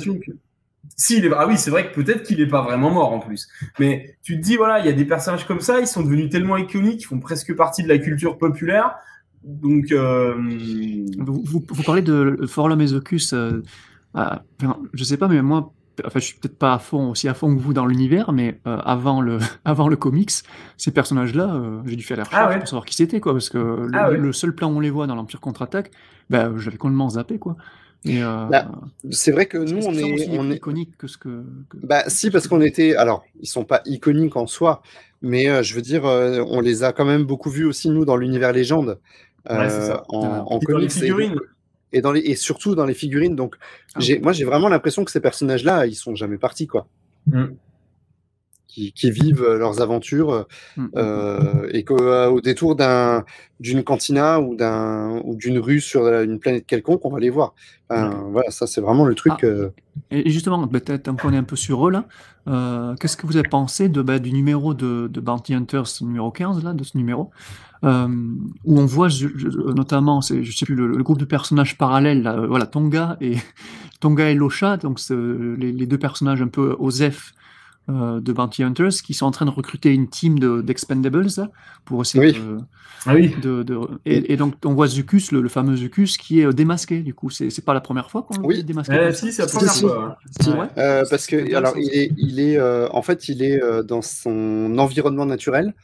Si, ah oui, c'est vrai que peut-être qu'il n'est pas vraiment mort en plus. Mais tu te dis, voilà, il y a des personnages comme ça, ils sont devenus tellement iconiques, ils font presque partie de la culture populaire. Donc, Vous parlez de Forlum et Zuckuss. Je sais pas, mais moi, enfin, je suis peut-être pas aussi à fond que vous dans l'univers, mais avant le comics, ces personnages-là, j'ai dû faire la recherche pour savoir qui c'était, quoi, parce que le seul plan où on les voit dans l'Empire contre-attaque, ben, j'avais complètement zappé, quoi. Et c'est vrai que nous, on est iconique que ce que. Bah si, parce qu'on était. Alors, ils sont pas iconiques en soi, mais je veux dire, on les a quand même beaucoup vus aussi nous dans l'univers légende, c'est ça. en Et comics dans les figurines. et surtout dans les figurines. Donc, moi, j'ai vraiment l'impression que ces personnages-là, ils sont jamais partis, quoi. Qui vivent leurs aventures et qu'au détour d'une cantina ou d'une rue sur une planète quelconque, on va les voir. Voilà, ça c'est vraiment le truc. Et justement, peut-être qu'on est un peu sur eux là. Qu'est-ce que vous avez pensé du numéro de Bounty Hunters numéro 15 là, de ce numéro où on voit notamment, je sais plus, le groupe de personnages parallèles, là, voilà, Tonga et Losha, donc les deux personnages un peu OSEF de Bounty Hunters qui sont en train de recruter une team d'Expendables pour essayer et donc on voit Zuckuss, le fameux Zuckuss qui est démasqué, du coup c'est pas la première fois qu'on le démasqué. Si, c'est la première fois. Parce que alors en fait il est dans son environnement naturel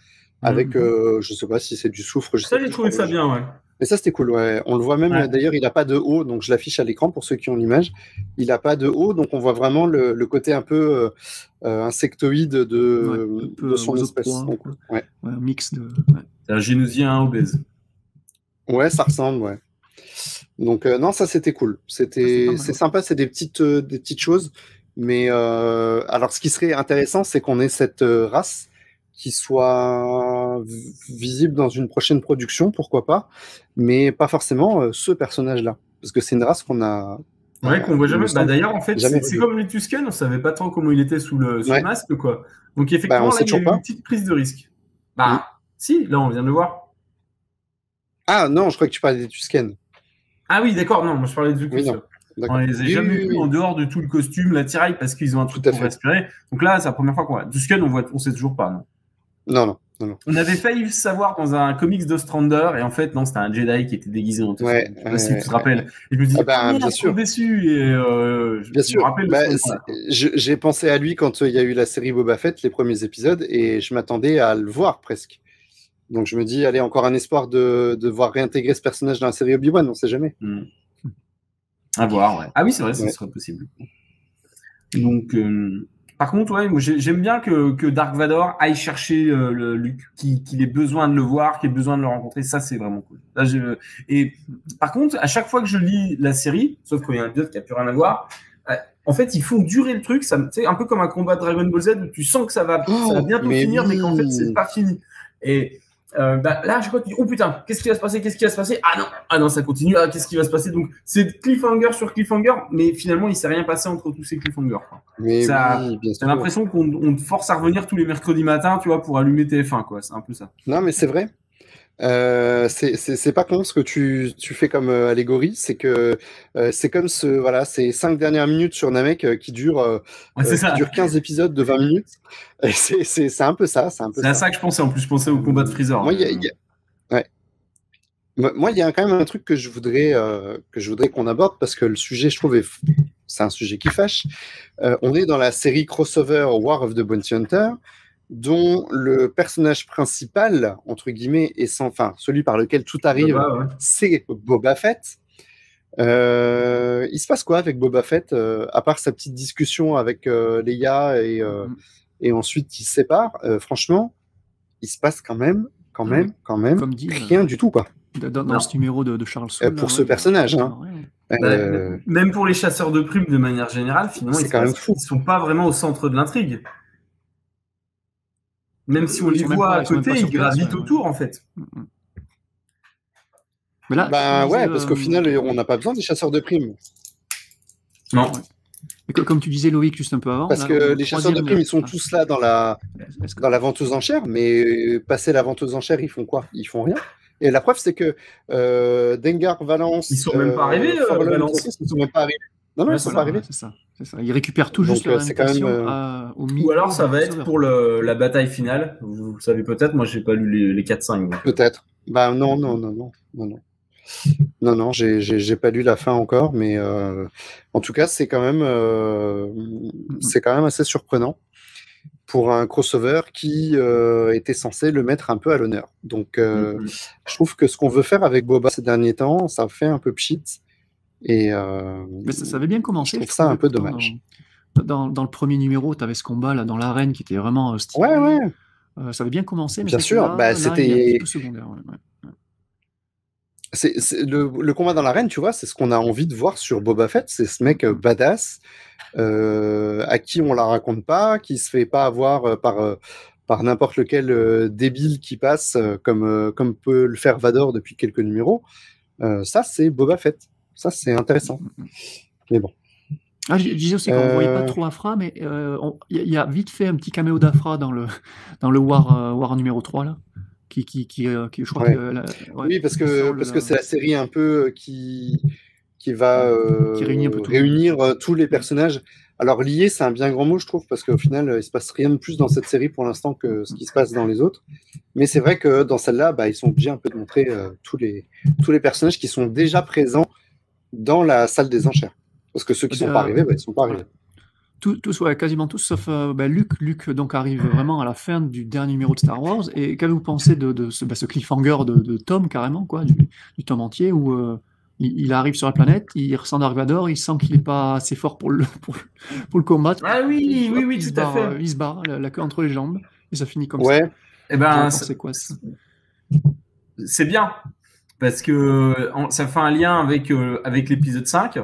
avec je sais pas si c'est du soufre, ça j'ai trouvé ça bien, ouais. Mais ça, c'était cool, ouais. On le voit même, d'ailleurs, il n'a pas de haut, donc je l'affiche à l'écran pour ceux qui ont l'image. Il n'a pas de haut, donc on voit vraiment le côté un peu insectoïde de son espèce. Donc, un mix de... C'est un génosien obèse. Ouais, ça ressemble, ouais. Donc, non, ça, c'était cool. C'est sympa, c'est des petites choses. Mais alors, ce qui serait intéressant, c'est qu'on ait cette race qui soit visible dans une prochaine production, pourquoi pas, mais pas forcément ce personnage-là, parce que c'est une race qu'on a... Ouais, qu'on voit jamais. D'ailleurs, en fait, c'est comme les Tusken, on savait pas trop comment il était sous le masque, quoi. Donc effectivement, là, il y a eu une petite prise de risque. Si, là, on vient de le voir. Ah non, je crois que tu parlais des Tusken. Ah oui, d'accord, non, moi je parlais de Zuckuss. On les a jamais vus en dehors de tout le costume, l'attirail, parce qu'ils ont un truc pour respirer. Donc là, c'est la première fois qu'on voit. Tusken, on sait toujours pas, non. Non. On avait failli le savoir dans un comics d'Ostrander, et en fait, non, c'était un Jedi qui était déguisé en tout. Je sais pas si tu te rappelles. Et je me dis, bien sûr. Déçu, et bien sûr. Me rappelle j'ai pensé à lui quand il y a eu la série Boba Fett, les premiers épisodes, et je m'attendais à le voir presque. Donc je me dis, allez, encore un espoir de voir réintégrer ce personnage dans la série Obi-Wan, on sait jamais. À voir, ouais. Ah oui, c'est vrai, ça serait possible. Donc... Par contre, ouais, moi j'aime bien que Dark Vador aille chercher le Luke, qu'il ait besoin de le voir, qu'il ait besoin de le rencontrer. Ça, c'est vraiment cool. Là, et par contre, à chaque fois que je lis la série, sauf qu'il y a un épisode qui a plus rien à voir, en fait, ils font durer le truc. C'est un peu comme un combat de Dragon Ball Z où tu sens que ça va bientôt finir, mais qu'en fait, c'est pas fini. Et là, je crois que tu dis, oh putain, qu'est-ce qui va se passer? Ah non, ça continue. Ah, qu'est-ce qui va se passer? Donc, c'est cliffhanger sur cliffhanger, mais finalement, il s'est rien passé entre tous ces cliffhangers. T'as l'impression qu'on te force à revenir tous les mercredis matins, tu vois, pour allumer TF1, quoi. C'est un peu ça. Non, mais c'est vrai. C'est pas con ce que tu fais comme allégorie, c'est que c'est comme ces 5 dernières minutes sur Namek qui durent 15 épisodes de 20 minutes. C'est un peu ça. C'est à ça que je pensais, en plus, je pensais au combat de Freezer. Moi, Moi, il y a quand même un truc que je voudrais qu'on aborde parce que le sujet, je trouve, c'est un sujet qui fâche. On est dans la série crossover War of the Bounty Hunter, dont le personnage principal, entre guillemets, enfin, celui par lequel tout arrive, c'est Boba Fett. Il se passe quoi avec Boba Fett, à part sa petite discussion avec Leia et ensuite ils se séparent. Franchement, il se passe quand même Comme dit, rien du tout, quoi. Dans ce numéro de Charles Soule, pour ce personnage, hein. Même pour les chasseurs de primes de manière générale, finalement, c'est quand même fou. Ils sont pas vraiment au centre de l'intrigue. Même si on les voit à côté, ils gravitent autour, en fait. Mais là, parce qu'au final, on n'a pas besoin des chasseurs de primes. Non. Mais comme tu disais, Loïc, juste un peu avant. Parce que les chasseurs de primes, ils sont tous là dans la vente aux enchères, mais passer la vente aux enchères, ils font quoi? Ils font rien. Et la preuve, c'est que Dengar, Valence. Ils sont même pas arrivés, Valence. Ils sont même pas arrivés. Non, ils sont pas arrivés. C'est ça. Ils récupèrent tout juste la au Ou alors ça va être pour la bataille finale. Vous le savez peut-être, moi j'ai pas lu les 4-5. Peut-être. Bah non. Non, j'ai pas lu la fin encore, mais en tout cas, c'est quand même assez surprenant pour un crossover qui était censé le mettre un peu à l'honneur. Donc, je trouve que ce qu'on veut faire avec Boba ces derniers temps, ça fait un peu pchit. Et mais ça avait bien commencé. Je trouve ça un peu dommage. Dans le premier numéro, tu avais ce combat là dans l'arène qui était vraiment stylé. Ouais. Ça avait bien commencé, mais bien sûr, c'était un peu secondaire. C'est le combat dans l'arène, tu vois, c'est ce qu'on a envie de voir sur Boba Fett, c'est ce mec badass à qui on la raconte pas, qui se fait pas avoir par n'importe lequel débile qui passe, comme peut le faire Vador depuis quelques numéros. Ça, c'est Boba Fett. Ça, c'est intéressant. Mais bon. Je disais aussi qu'on ne voyait pas trop Afra, mais il y a vite fait un petit caméo d'Afra dans le War numéro 3, là. Qui je crois que oui, parce que c'est la série un peu qui va réunir tous les personnages. Alors liés, c'est un bien grand mot, je trouve, parce qu'au final, il se passe rien de plus dans cette série pour l'instant que ce qui se passe dans les autres. Mais c'est vrai que dans celle-là, ils sont obligés un peu de montrer tous les personnages qui sont déjà présents dans la salle des enchères. Parce que ceux qui sont pas arrivés, ils sont pas arrivés. Quasiment tous, sauf Luke donc arrive vraiment à la fin du dernier numéro de Star Wars. Et qu'avez-vous pensé de ce cliffhanger de Tom, carrément, quoi, du Tom entier, où il arrive sur la planète, il ressent Dark Vador, il sent qu'il n'est pas assez fort pour le combattre. Ah oui, tout à fait. Il se barre, la queue entre les jambes, et ça finit comme ça. Ouais. Eh ben, c'est quoi ça? C'est bien, parce que ça fait un lien avec l'épisode 5.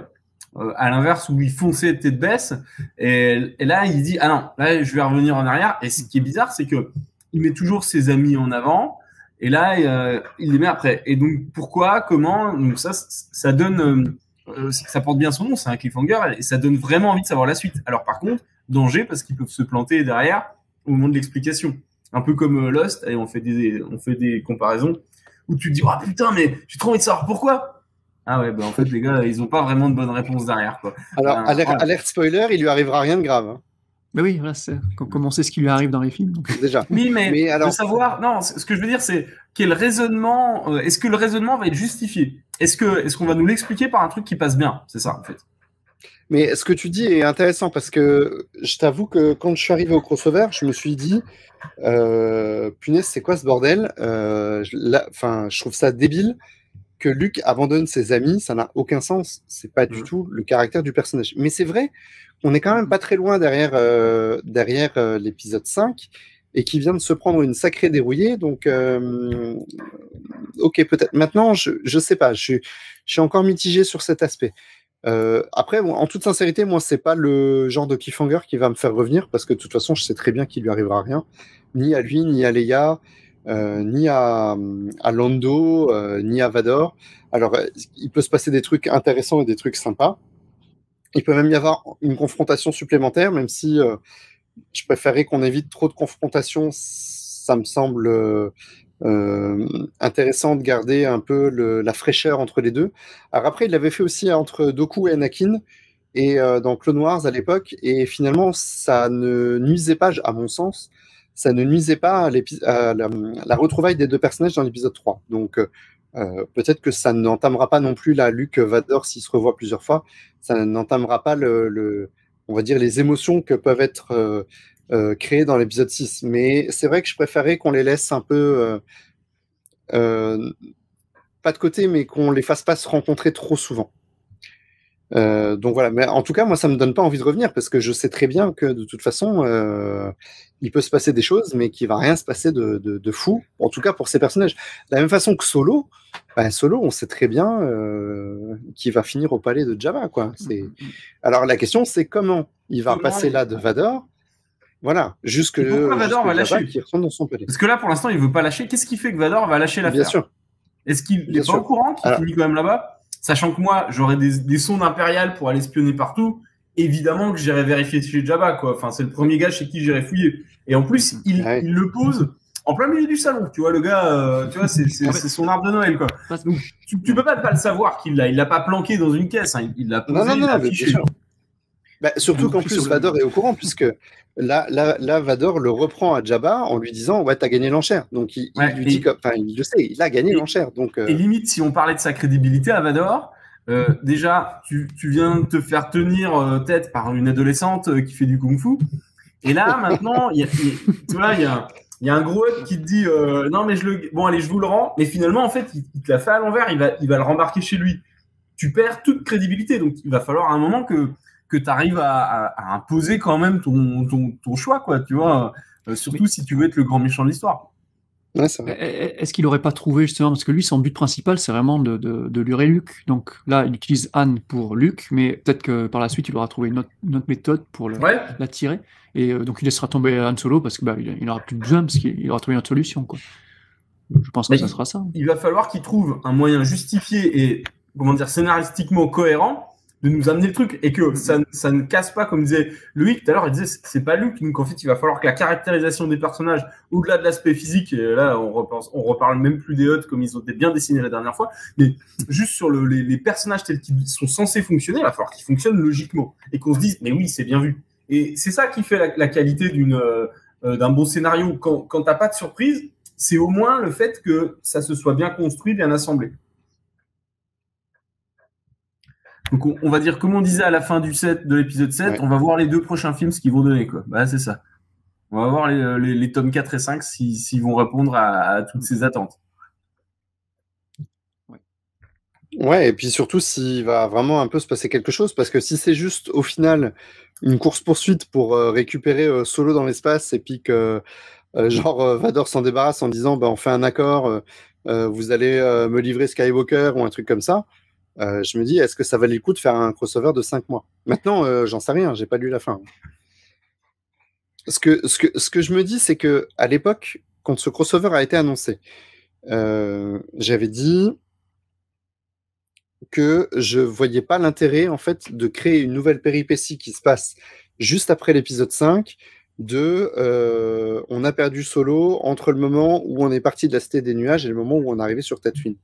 À l'inverse où il fonçait tête baisse et là il dit non, là je vais revenir en arrière. Et ce qui est bizarre, c'est que il met toujours ses amis en avant et là il les met après. Et donc pourquoi, comment, donc ça donne ça porte bien son nom, c'est un cliffhanger et ça donne vraiment envie de savoir la suite. Alors par contre, danger parce qu'ils peuvent se planter derrière au moment de l'explication, un peu comme Lost, et on fait des comparaisons où tu te dis putain, mais j'ai trop envie de savoir pourquoi. Ah ouais, en fait, les gars, ils n'ont pas vraiment de bonnes réponses derrière, quoi. Alors, alerte spoiler, il lui arrivera rien de grave. Hein. Mais oui, voilà, comment c'est ce qui lui arrive dans les films. Donc. Déjà. Oui, mais alors... de savoir... Non, ce que je veux dire, c'est quel raisonnement... est-ce que le raisonnement va être justifié? Est-ce qu'on va nous l'expliquer par un truc qui passe bien? C'est ça, en fait. Mais ce que tu dis est intéressant, parce que je t'avoue que quand je suis arrivé au crossover, je me suis dit, punaise, c'est quoi ce bordel? Je trouve ça débile. Que Luke abandonne ses amis, ça n'a aucun sens. C'est pas du tout le caractère du personnage. Mais c'est vrai, on est quand même pas très loin derrière l'épisode 5 et qui vient de se prendre une sacrée dérouillée. Donc, ok, peut-être. Maintenant, je sais pas. Je suis encore mitigé sur cet aspect. Après, en toute sincérité, moi, c'est pas le genre de cliffhanger qui va me faire revenir parce que de toute façon, je sais très bien qu'il lui arrivera rien, ni à lui, ni à Leia. Ni à Lando, ni à Vador. Alors, il peut se passer des trucs intéressants et des trucs sympas. Il peut même y avoir une confrontation supplémentaire, même si je préférerais qu'on évite trop de confrontations. Ça me semble intéressant de garder un peu la fraîcheur entre les deux. Alors après, il l'avait fait aussi entre Dooku et Anakin, et dans Clone Wars à l'époque, et finalement, ça ne nuisait pas, à mon sens, ça ne nuisait pas à la retrouvaille des deux personnages dans l'épisode 3. Donc, Peut-être que ça n'entamera pas non plus la Luke Vador s'il se revoit plusieurs fois, ça n'entamera pas on va dire les émotions que peuvent être créées dans l'épisode 6. Mais c'est vrai que je préférais qu'on les laisse un peu pas de côté, mais qu'on les fasse pas se rencontrer trop souvent. Donc voilà, mais en tout cas, moi, ça me donne pas envie de revenir parce que je sais très bien que de toute façon, il peut se passer des choses, mais qu'il va rien se passer de fou. En tout cas, pour ces personnages. De la même façon que Solo, Solo, on sait très bien qu'il va finir au palais de Jabba, quoi. Alors la question, c'est comment il va passer là de Vador. Voilà, jusque pourquoi Vador va Jabba lâcher qui retourne dans son palais. Parce que là, pour l'instant, il veut pas lâcher. Qu'est-ce qui fait que Vador va lâcher l'affaire? Bien sûr. Est-ce qu'il n'est pas au courant qu'il finit quand même là-bas? Sachant que moi, j'aurais des sondes impériales pour aller espionner partout, évidemment que j'irai vérifier chez Jabba, quoi. Enfin, c'est le premier gars chez qui j'irai fouiller. Et en plus, il le pose en plein milieu du salon. Tu vois, le gars, tu vois, c'est son arbre de Noël, quoi. Donc, tu peux pas ne pas le savoir qu'il l'a pas planqué dans une caisse. Hein. Il l'a posé, il l'a affiché. Surtout qu'en plus, Vador est au courant, puisque là, Vador le reprend à Jabba en lui disant ouais, t'as gagné l'enchère. Donc il lui dit il le sait, il a gagné l'enchère. Donc et limite, si on parlait de sa crédibilité à Vador, déjà tu viens de te faire tenir tête par une adolescente qui fait du kung-fu. Et là maintenant, il y a un gros up qui te dit non mais allez, je vous le rends. Mais finalement en fait, il te l'a fait à l'envers. Il va le rembarquer chez lui. Tu perds toute crédibilité. Donc il va falloir à un moment que tu arrives à imposer quand même ton choix, quoi, tu vois, surtout si tu veux être le grand méchant de l'histoire. Ouais, c'est vrai. Est-ce qu'il n'aurait pas trouvé, justement, parce que lui, son but principal, c'est vraiment de lurer Luke. Donc là, il utilise Anne pour Luke, mais peut-être que par la suite, il aura trouvé une autre méthode pour l'attirer. Et donc, il laissera tomber Han Solo parce qu'il n'aura plus besoin, parce qu'il aura trouvé une autre solution, quoi. Je pense que ça sera ça. Il va falloir qu'il trouve un moyen justifié et, scénaristiquement cohérent de nous amener le truc et que ça ne casse pas, comme disait Loïc tout à l'heure, il disait c'est pas Luke, donc en fait il va falloir que la caractérisation des personnages, au-delà de l'aspect physique, et là on reparle même plus des HUD comme ils ont été bien dessinés la dernière fois, mais juste sur les personnages tels qu'ils sont censés fonctionner, il va falloir qu'ils fonctionnent logiquement et qu'on se dise mais oui c'est bien vu. Et c'est ça qui fait la qualité d'un bon scénario. Quand t'as pas de surprise, c'est au moins le fait que ça se soit bien construit, bien assemblé. Donc on va dire, comme on disait à la fin de l'épisode 7, on va voir les 2 prochains films, ce qu'ils vont donner, quoi. C'est ça. On va voir les tomes 4 et 5 s'ils vont répondre à toutes ces attentes. Ouais, et puis surtout s'il va vraiment un peu se passer quelque chose, parce que si c'est juste au final une course-poursuite pour récupérer Solo dans l'espace et puis que Vador s'en débarrasse en disant on fait un accord, vous allez me livrer Skywalker ou un truc comme ça. Je me dis, est-ce que ça valait le coup de faire un crossover de 5 mois? Maintenant, j'en sais rien, j'ai pas lu la fin. Ce que je me dis, c'est que à l'époque, quand ce crossover a été annoncé, j'avais dit que je voyais pas l'intérêt en fait de créer une nouvelle péripétie qui se passe juste après l'épisode 5 on a perdu Solo entre le moment où on est parti de la Cité des Nuages et le moment où on est arrivé sur Tatooine.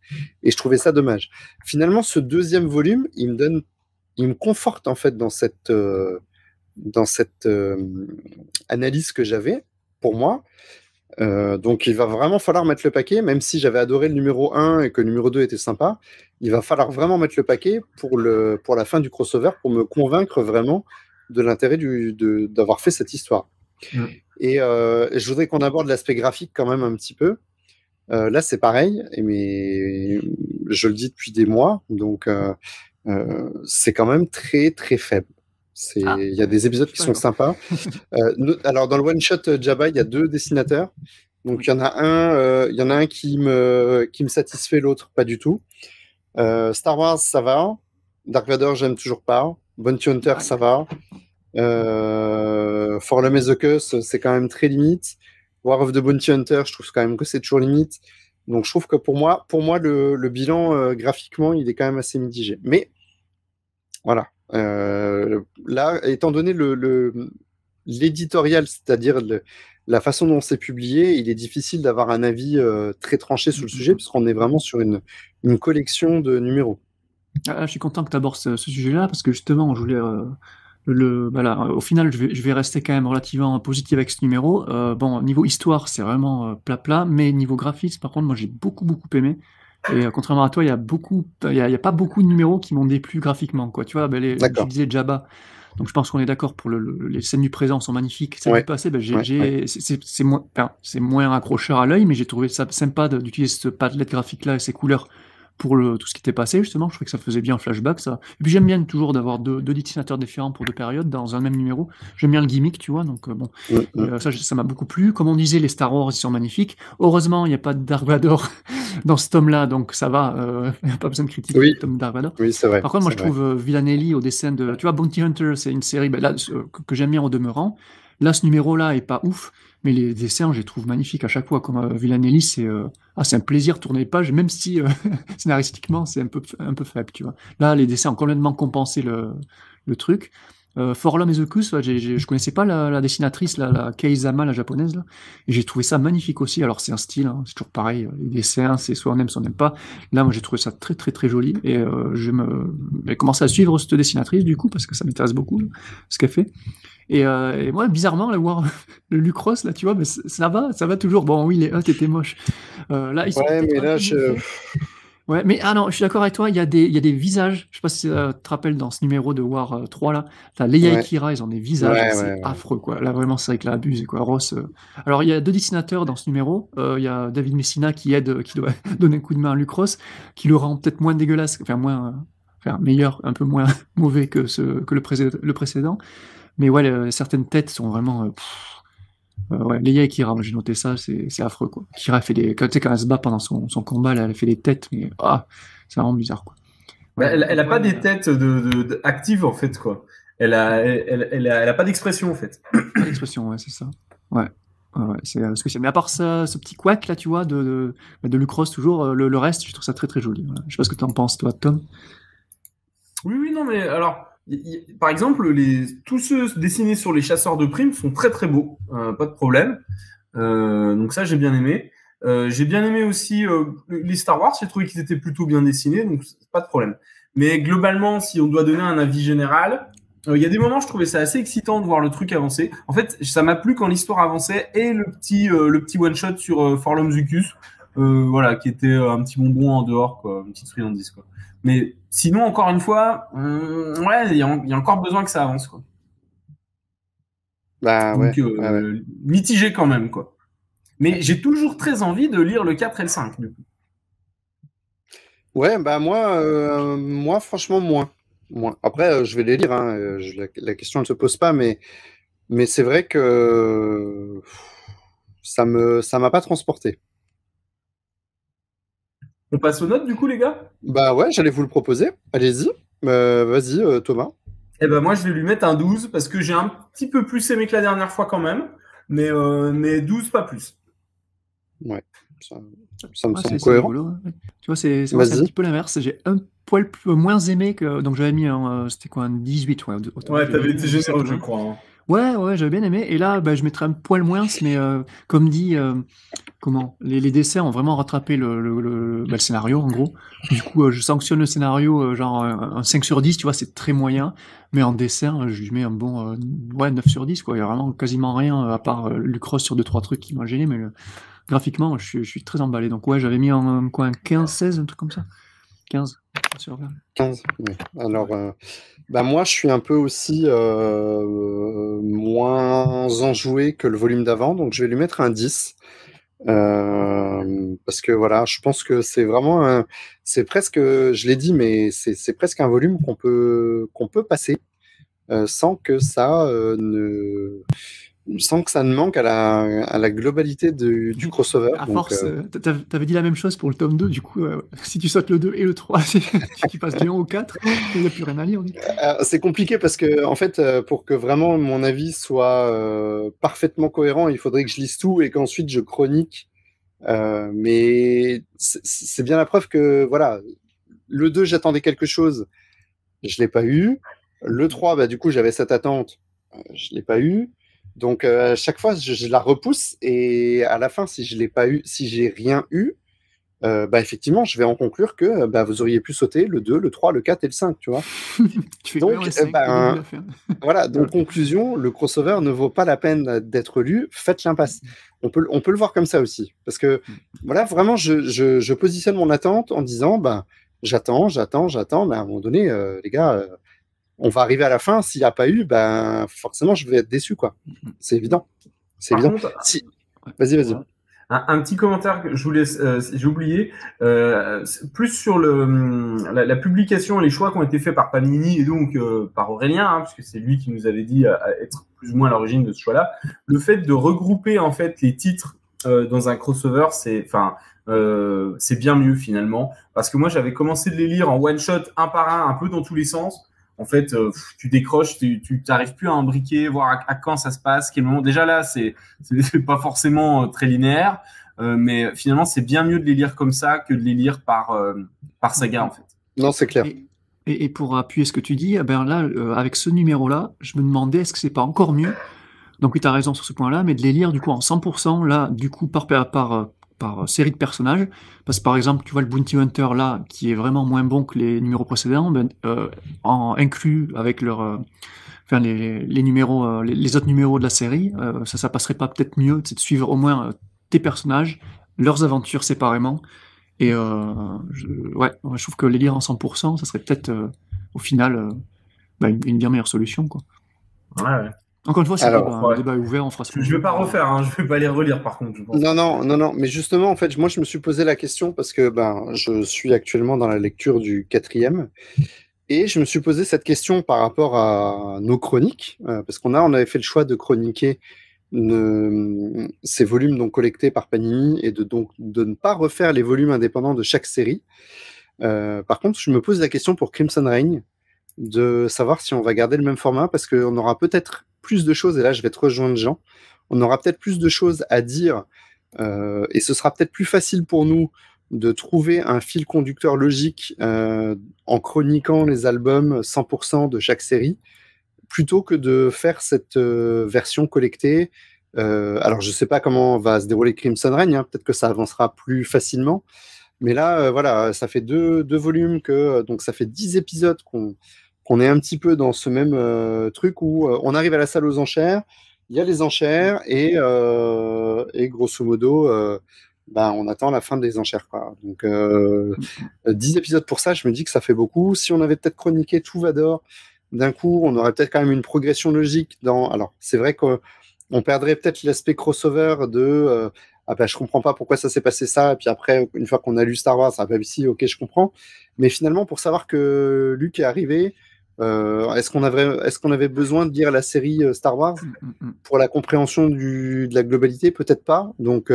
Et je trouvais ça dommage. Finalement, ce 2e volume, il me conforte en fait dans cette analyse que j'avais pour moi. Donc il va vraiment falloir mettre le paquet, même si j'avais adoré le numéro 1 et que le numéro 2 était sympa, il va falloir vraiment mettre le paquet pour la fin du crossover, pour me convaincre vraiment de l'intérêt d'avoir fait cette histoire. Et je voudrais qu'on aborde l'aspect graphique quand même un petit peu. Là c'est pareil, mais je le dis depuis des mois, donc c'est quand même très très faible. Il y a des épisodes qui sont sympas. Alors dans le one shot Jabba, il y a 2 dessinateurs. Donc il y en a un qui me satisfait, l'autre pas du tout. Star Wars ça va. Dark Vador j'aime toujours pas. Bounty Hunter ça va. For the Masochus c'est quand même très limite. War of the Bounty Hunter je trouve quand même que c'est toujours limite. Donc je trouve que pour moi le bilan graphiquement il est quand même assez mitigé. Mais voilà. Là, étant donné l'éditorial, c'est-à-dire la façon dont c'est publié, il est difficile d'avoir un avis très tranché sur le sujet, puisqu'on est vraiment sur une collection de numéros. Je suis content que tu abordes ce sujet-là, parce que justement, je voulais... au final, je vais rester quand même relativement positif avec ce numéro. Niveau histoire, c'est vraiment plat, mais niveau graphisme, par contre, moi, j'ai beaucoup aimé. Et contrairement à toi, il y a pas beaucoup de numéros qui m'ont déplu graphiquement, quoi. Tu vois, je D'accord. disais Jabba. Donc je pense qu'on est d'accord pour les scènes du présent sont magnifiques. Celles Ouais. du passé, Ouais. c'est moins accrocheur à l'œil, mais j'ai trouvé ça sympa d'utiliser cette palette graphique là et ces couleurs pour tout ce qui était passé, justement. Je trouvais que ça faisait bien un flashback, ça. Et puis j'aime bien toujours d'avoir deux dessinateurs différents pour deux périodes dans un même numéro. J'aime bien le gimmick, tu vois, donc bon. Ça m'a beaucoup plu. Comme on disait, les Star Wars, ils sont magnifiques. Heureusement, il n'y a pas de Dark Vador dans ce tome-là, donc ça va. Il n'y a pas besoin de critiquer Oui. le tome Dark Vador. Oui, c'est vrai. Par contre, moi, c'est je vrai. trouve Villanelli au dessin de... Tu vois, Bounty Hunter, c'est une série là, que j'aime bien au demeurant. Là, ce numéro-là est pas ouf, mais les dessins, je les trouve magnifiques à chaque fois. Comme Villanelli, c'est un plaisir de tourner les pages, même si scénaristiquement, c'est un peu faible, tu vois. Là, les dessins ont complètement compensé le truc. Forlom et The Kus, je connaissais pas la dessinatrice, la Kei Zama, la japonaise, là, et j'ai trouvé ça magnifique aussi. Alors, c'est un style, hein, c'est toujours pareil, les dessins, c'est soit on aime, soit on n'aime pas. Là, moi, j'ai trouvé ça très, très, très joli, et j'ai commencé à suivre cette dessinatrice, du coup, parce que ça m'intéresse beaucoup, là, ce qu'elle fait. Et moi, bizarrement, là, voir le Lucross, là, tu vois, mais ça va toujours. Bon, oui, les t'étais moche. Là, ils sont Ouais, peut-être mais un là, peu mieux faits. Ouais, mais non, je suis d'accord avec toi, il y a des visages. Je sais pas si tu te rappelles dans ce numéro de War 3 là, t'as Leia et Ouais. Kira, ils ont des visages, Ouais, c'est ouais. affreux quoi. Là vraiment c'est avec la abuse quoi. Ross. Alors il y a deux dessinateurs dans ce numéro. Il y a David Messina qui doit donner un coup de main à Luc Ross, qui le rend peut-être moins dégueulasse, enfin meilleur, un peu moins mauvais que le précédent. Mais ouais, certaines têtes sont vraiment. Ouais, Leia et Kira, moi j'ai noté ça, c'est affreux quoi. Kira fait tu sais, quand elle se bat pendant son combat, là, elle fait des têtes, mais c'est vraiment bizarre quoi. Ouais, Elle a pas des têtes actives en fait quoi. Elle a pas d'expression en fait. pas d'expression, ouais, c'est ça. Ouais. Ouais, c'est spécial. Mais à part ça, ce petit couac là, tu vois, de Lucross toujours, le reste, je trouve ça très très joli. Voilà. Je sais pas ce que t'en penses, toi, Tom. Oui, non, mais alors, par exemple, tous ceux dessinés sur les chasseurs de primes sont très très beaux, pas de problème. Donc ça, j'ai bien aimé. J'ai bien aimé aussi les Star Wars, j'ai trouvé qu'ils étaient plutôt bien dessinés, donc pas de problème. Mais globalement, si on doit donner un avis général, il y a des moments, je trouvais ça assez excitant de voir le truc avancer. En fait, ça m'a plu quand l'histoire avançait et le petit one-shot sur Forlom Zucus, voilà, qui était un petit bonbon en dehors, quoi, une petite friandise, quoi. Mais sinon, encore une fois, ouais, il y a encore besoin que ça avance, quoi. Bah ouais. Donc, Ouais. mitigé quand même, quoi. Mais j'ai toujours très envie de lire le 4 et le 5, du coup. Ouais, bah moi franchement, moins. Après, je vais les lire, hein, la question ne se pose pas, mais c'est vrai que ça m'a pas transporté. On passe aux notes, du coup, les gars? Bah ouais, j'allais vous le proposer. Allez-y. Vas-y, Thomas. Eh ben, moi, je vais lui mettre un 12 parce que j'ai un petit peu plus aimé que la dernière fois quand même. Mais 12, pas plus. Ouais, ça me semble C'est cohérent. rigolo. Ouais. Tu vois, c'est un Vas-y. petit peu l'inverse. J'ai un poil moins aimé que. Donc j'avais mis c'était quoi, un 18, ouais. Ouais, t'avais été 17, généreux, je ouais. crois. Hein. Ouais, j'avais bien aimé. Et là, je mettrais un poil moins, mais comme dit, les dessins ont vraiment rattrapé le scénario, en gros. Du coup, je sanctionne le scénario, genre un 5 sur 10, tu vois, c'est très moyen. Mais en dessin, je lui mets un bon 9 sur 10, quoi. Il y a vraiment quasiment rien, à part Lucross sur 2-3 trucs qui m'ont gêné, mais graphiquement, je suis très emballé. Donc ouais, j'avais mis un 15-16, un truc comme ça. 15 sur 20. 15. Ouais. Alors, bah moi, je suis un peu aussi moins enjoué que le volume d'avant, donc je vais lui mettre un 10. Parce que voilà, je pense que c'est vraiment c'est presque, je l'ai dit, mais c'est presque un volume qu'on peut passer sans que ça ne manque à la globalité du crossover. À Donc, force, t'avais dit la même chose pour le tome 2, du coup, si tu sautes le 2 et le 3, tu passes du 1 au 4, il n'y a plus rien à lire. c'est compliqué parce que, en fait, pour que vraiment mon avis soit parfaitement cohérent, il faudrait que je lise tout et qu'ensuite je chronique. Mais c'est bien la preuve que, voilà, le 2, j'attendais quelque chose, je l'ai pas eu. Le 3, bah, du coup, j'avais cette attente, je l'ai pas eu. Donc, à chaque fois, je la repousse et à la fin, si je l'ai pas eu, si j'ai rien eu, effectivement, je vais en conclure que vous auriez pu sauter le 2, le 3, le 4 et le 5, tu vois. Tu fais Donc, quand même un 5 au début de la fin. Voilà, donc conclusion, le crossover ne vaut pas la peine d'être lu, faites l'impasse. On peut le voir comme ça aussi. Parce que, voilà, vraiment, je positionne mon attente en disant, j'attends, mais à un moment donné, les gars, on va arriver à la fin, s'il n'y a pas eu, forcément, je vais être déçu, quoi. C'est évident. C'est Par évident. contre, Vas-y. Un petit commentaire que je voulais, j'ai oublié, plus sur la publication et les choix qui ont été faits par Panini et donc par Aurélien, parce que c'est lui qui nous avait dit être plus ou moins à l'origine de ce choix-là. Le fait de regrouper en fait les titres dans un crossover, c'est bien mieux finalement, parce que moi j'avais commencé de les lire en one shot, un par un peu dans tous les sens. En fait, tu décroches, tu n'arrives plus à imbriquer, voir à quand ça se passe, quel moment. Déjà là, c'est pas forcément très linéaire, mais finalement, c'est bien mieux de les lire comme ça que de les lire par saga, en fait. Non, c'est clair. Et pour appuyer ce que tu dis, là, avec ce numéro-là, je me demandais, est-ce que c'est pas encore mieux? Donc oui, tu as raison sur ce point-là, mais de les lire du coup en 100%, là, du coup, par série de personnages, parce que par exemple, tu vois le Bounty Hunter là, qui est vraiment moins bon que les numéros précédents, inclus avec les numéros, les autres numéros de la série, ça passerait pas peut-être mieux de suivre au moins tes personnages, leurs aventures séparément, et je trouve que les lire en 100%, ça serait peut-être au final une bien meilleure solution, quoi. Ouais. Encore une fois, Alors, le débat est ouvert, on fera ce qu'on Je vais veut. pas refaire, hein, je vais pas les relire par contre, je pense. Non, mais justement, en fait, moi, je me suis posé la question parce que je suis actuellement dans la lecture du 4e et je me suis posé cette question par rapport à nos chroniques, parce on avait fait le choix de chroniquer ces volumes donc collectés par Panini et de ne pas refaire les volumes indépendants de chaque série. Par contre, je me pose la question pour Crimson Reign de savoir si on va garder le même format parce qu'on aura peut-être plus de choses, et là je vais te rejoindre Jean, on aura peut-être plus de choses à dire et ce sera peut-être plus facile pour nous de trouver un fil conducteur logique en chroniquant les albums 100% de chaque série plutôt que de faire cette version collectée. Alors je sais pas comment va se dérouler Crimson Reign, hein, peut-être que ça avancera plus facilement, mais là voilà, ça fait deux volumes donc ça fait 10 épisodes qu'on est un petit peu dans ce même truc où on arrive à la salle aux enchères, il y a les enchères et grosso modo, on attend la fin des enchères, quoi. Donc 10 épisodes pour ça, je me dis que ça fait beaucoup. Si on avait peut-être chroniqué tout Vador d'un coup, on aurait peut-être quand même une progression logique Alors, c'est vrai qu'on perdrait peut-être l'aspect crossover de je comprends pas pourquoi ça s'est passé ça, et puis après, une fois qu'on a lu Star Wars, si, ok, je comprends. Mais finalement, pour savoir que Luke est arrivé, est-ce qu'on avait besoin de lire la série Star Wars pour la compréhension de la globalité? Peut-être pas. Donc,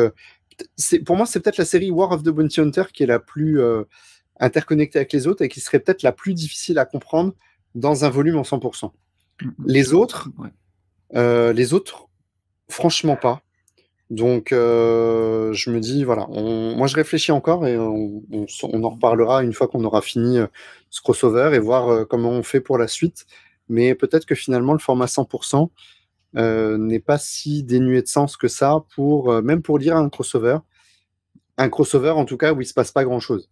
pour moi, c'est peut-être la série War of the Bounty Hunter qui est la plus interconnectée avec les autres et qui serait peut-être la plus difficile à comprendre dans un volume en 100%. Les autres, franchement pas. Donc, je me dis, voilà, moi je réfléchis encore et on en reparlera une fois qu'on aura fini ce crossover et voir comment on fait pour la suite. Mais peut-être que finalement, le format 100% n'est pas si dénué de sens que ça, même pour lire un crossover. Un crossover, en tout cas, où il se passe pas grand-chose.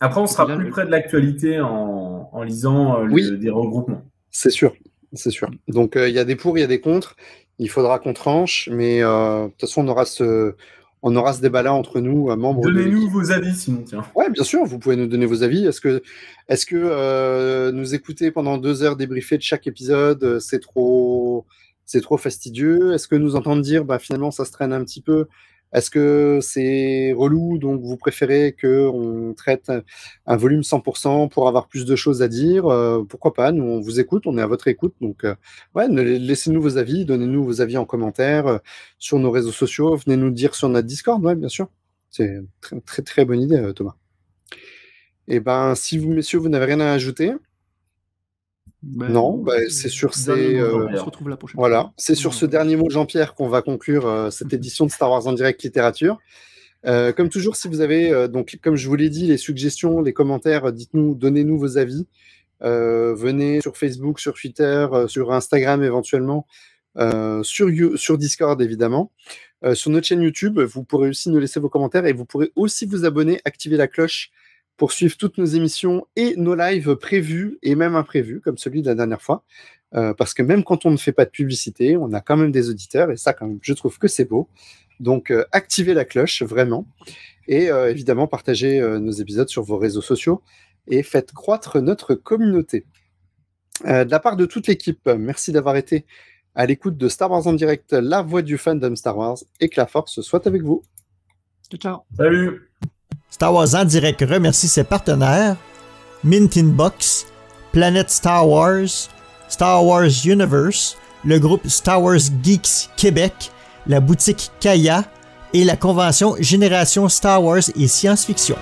Après, on sera plus près de l'actualité en lisant des regroupements. C'est sûr. Donc, il y a des pour, il y a des contre. Il faudra qu'on tranche, mais de toute façon, on aura ce débat-là entre nous, membres. Donnez-nous vos avis, sinon, tiens. Ouais, bien sûr, vous pouvez nous donner vos avis. Est-ce que nous écouter pendant 2 heures débriefer de chaque épisode, c'est trop fastidieux? Est-ce que nous entendre dire, finalement, ça se traîne un petit peu? Est-ce que c'est relou, donc vous préférez qu'on traite un volume 100% pour avoir plus de choses à dire? Pourquoi pas? Nous, on vous écoute, on est à votre écoute. Donc, laissez-nous vos avis, donnez-nous vos avis en commentaire sur nos réseaux sociaux. Venez nous dire sur notre Discord, ouais, bien sûr. C'est une très, très, très bonne idée, Thomas. Et si vous, messieurs, vous n'avez rien à ajouter. Non, c'est sur ces. On se retrouve la prochaine voilà, fois. c'est sur ce dernier mot, Jean-Pierre, qu'on va conclure cette édition de Star Wars en direct littérature. Comme toujours, si vous avez, donc, comme je vous l'ai dit, les suggestions, les commentaires, dites-nous, donnez-nous vos avis. Venez sur Facebook, sur Twitter, sur Instagram éventuellement, sur Discord évidemment. sur notre chaîne YouTube. Vous pourrez aussi nous laisser vos commentaires et vous pourrez aussi vous abonner, activer la cloche pour suivre toutes nos émissions et nos lives prévus et même imprévus, comme celui de la dernière fois. Parce que même quand on ne fait pas de publicité, on a quand même des auditeurs et ça, quand même, je trouve que c'est beau. Donc, activez la cloche, vraiment. Et évidemment, partagez nos épisodes sur vos réseaux sociaux et faites croître notre communauté. De la part de toute l'équipe, merci d'avoir été à l'écoute de Star Wars en direct, la voix du fandom Star Wars, et que la force soit avec vous. Ciao, ciao. Salut. Star Wars en direct remercie ses partenaires Mint in Box, Planète Star Wars, Star Wars Universe, le groupe Star Wars Geeks Québec, la boutique Kaya et la convention Génération Star Wars et Science-Fiction.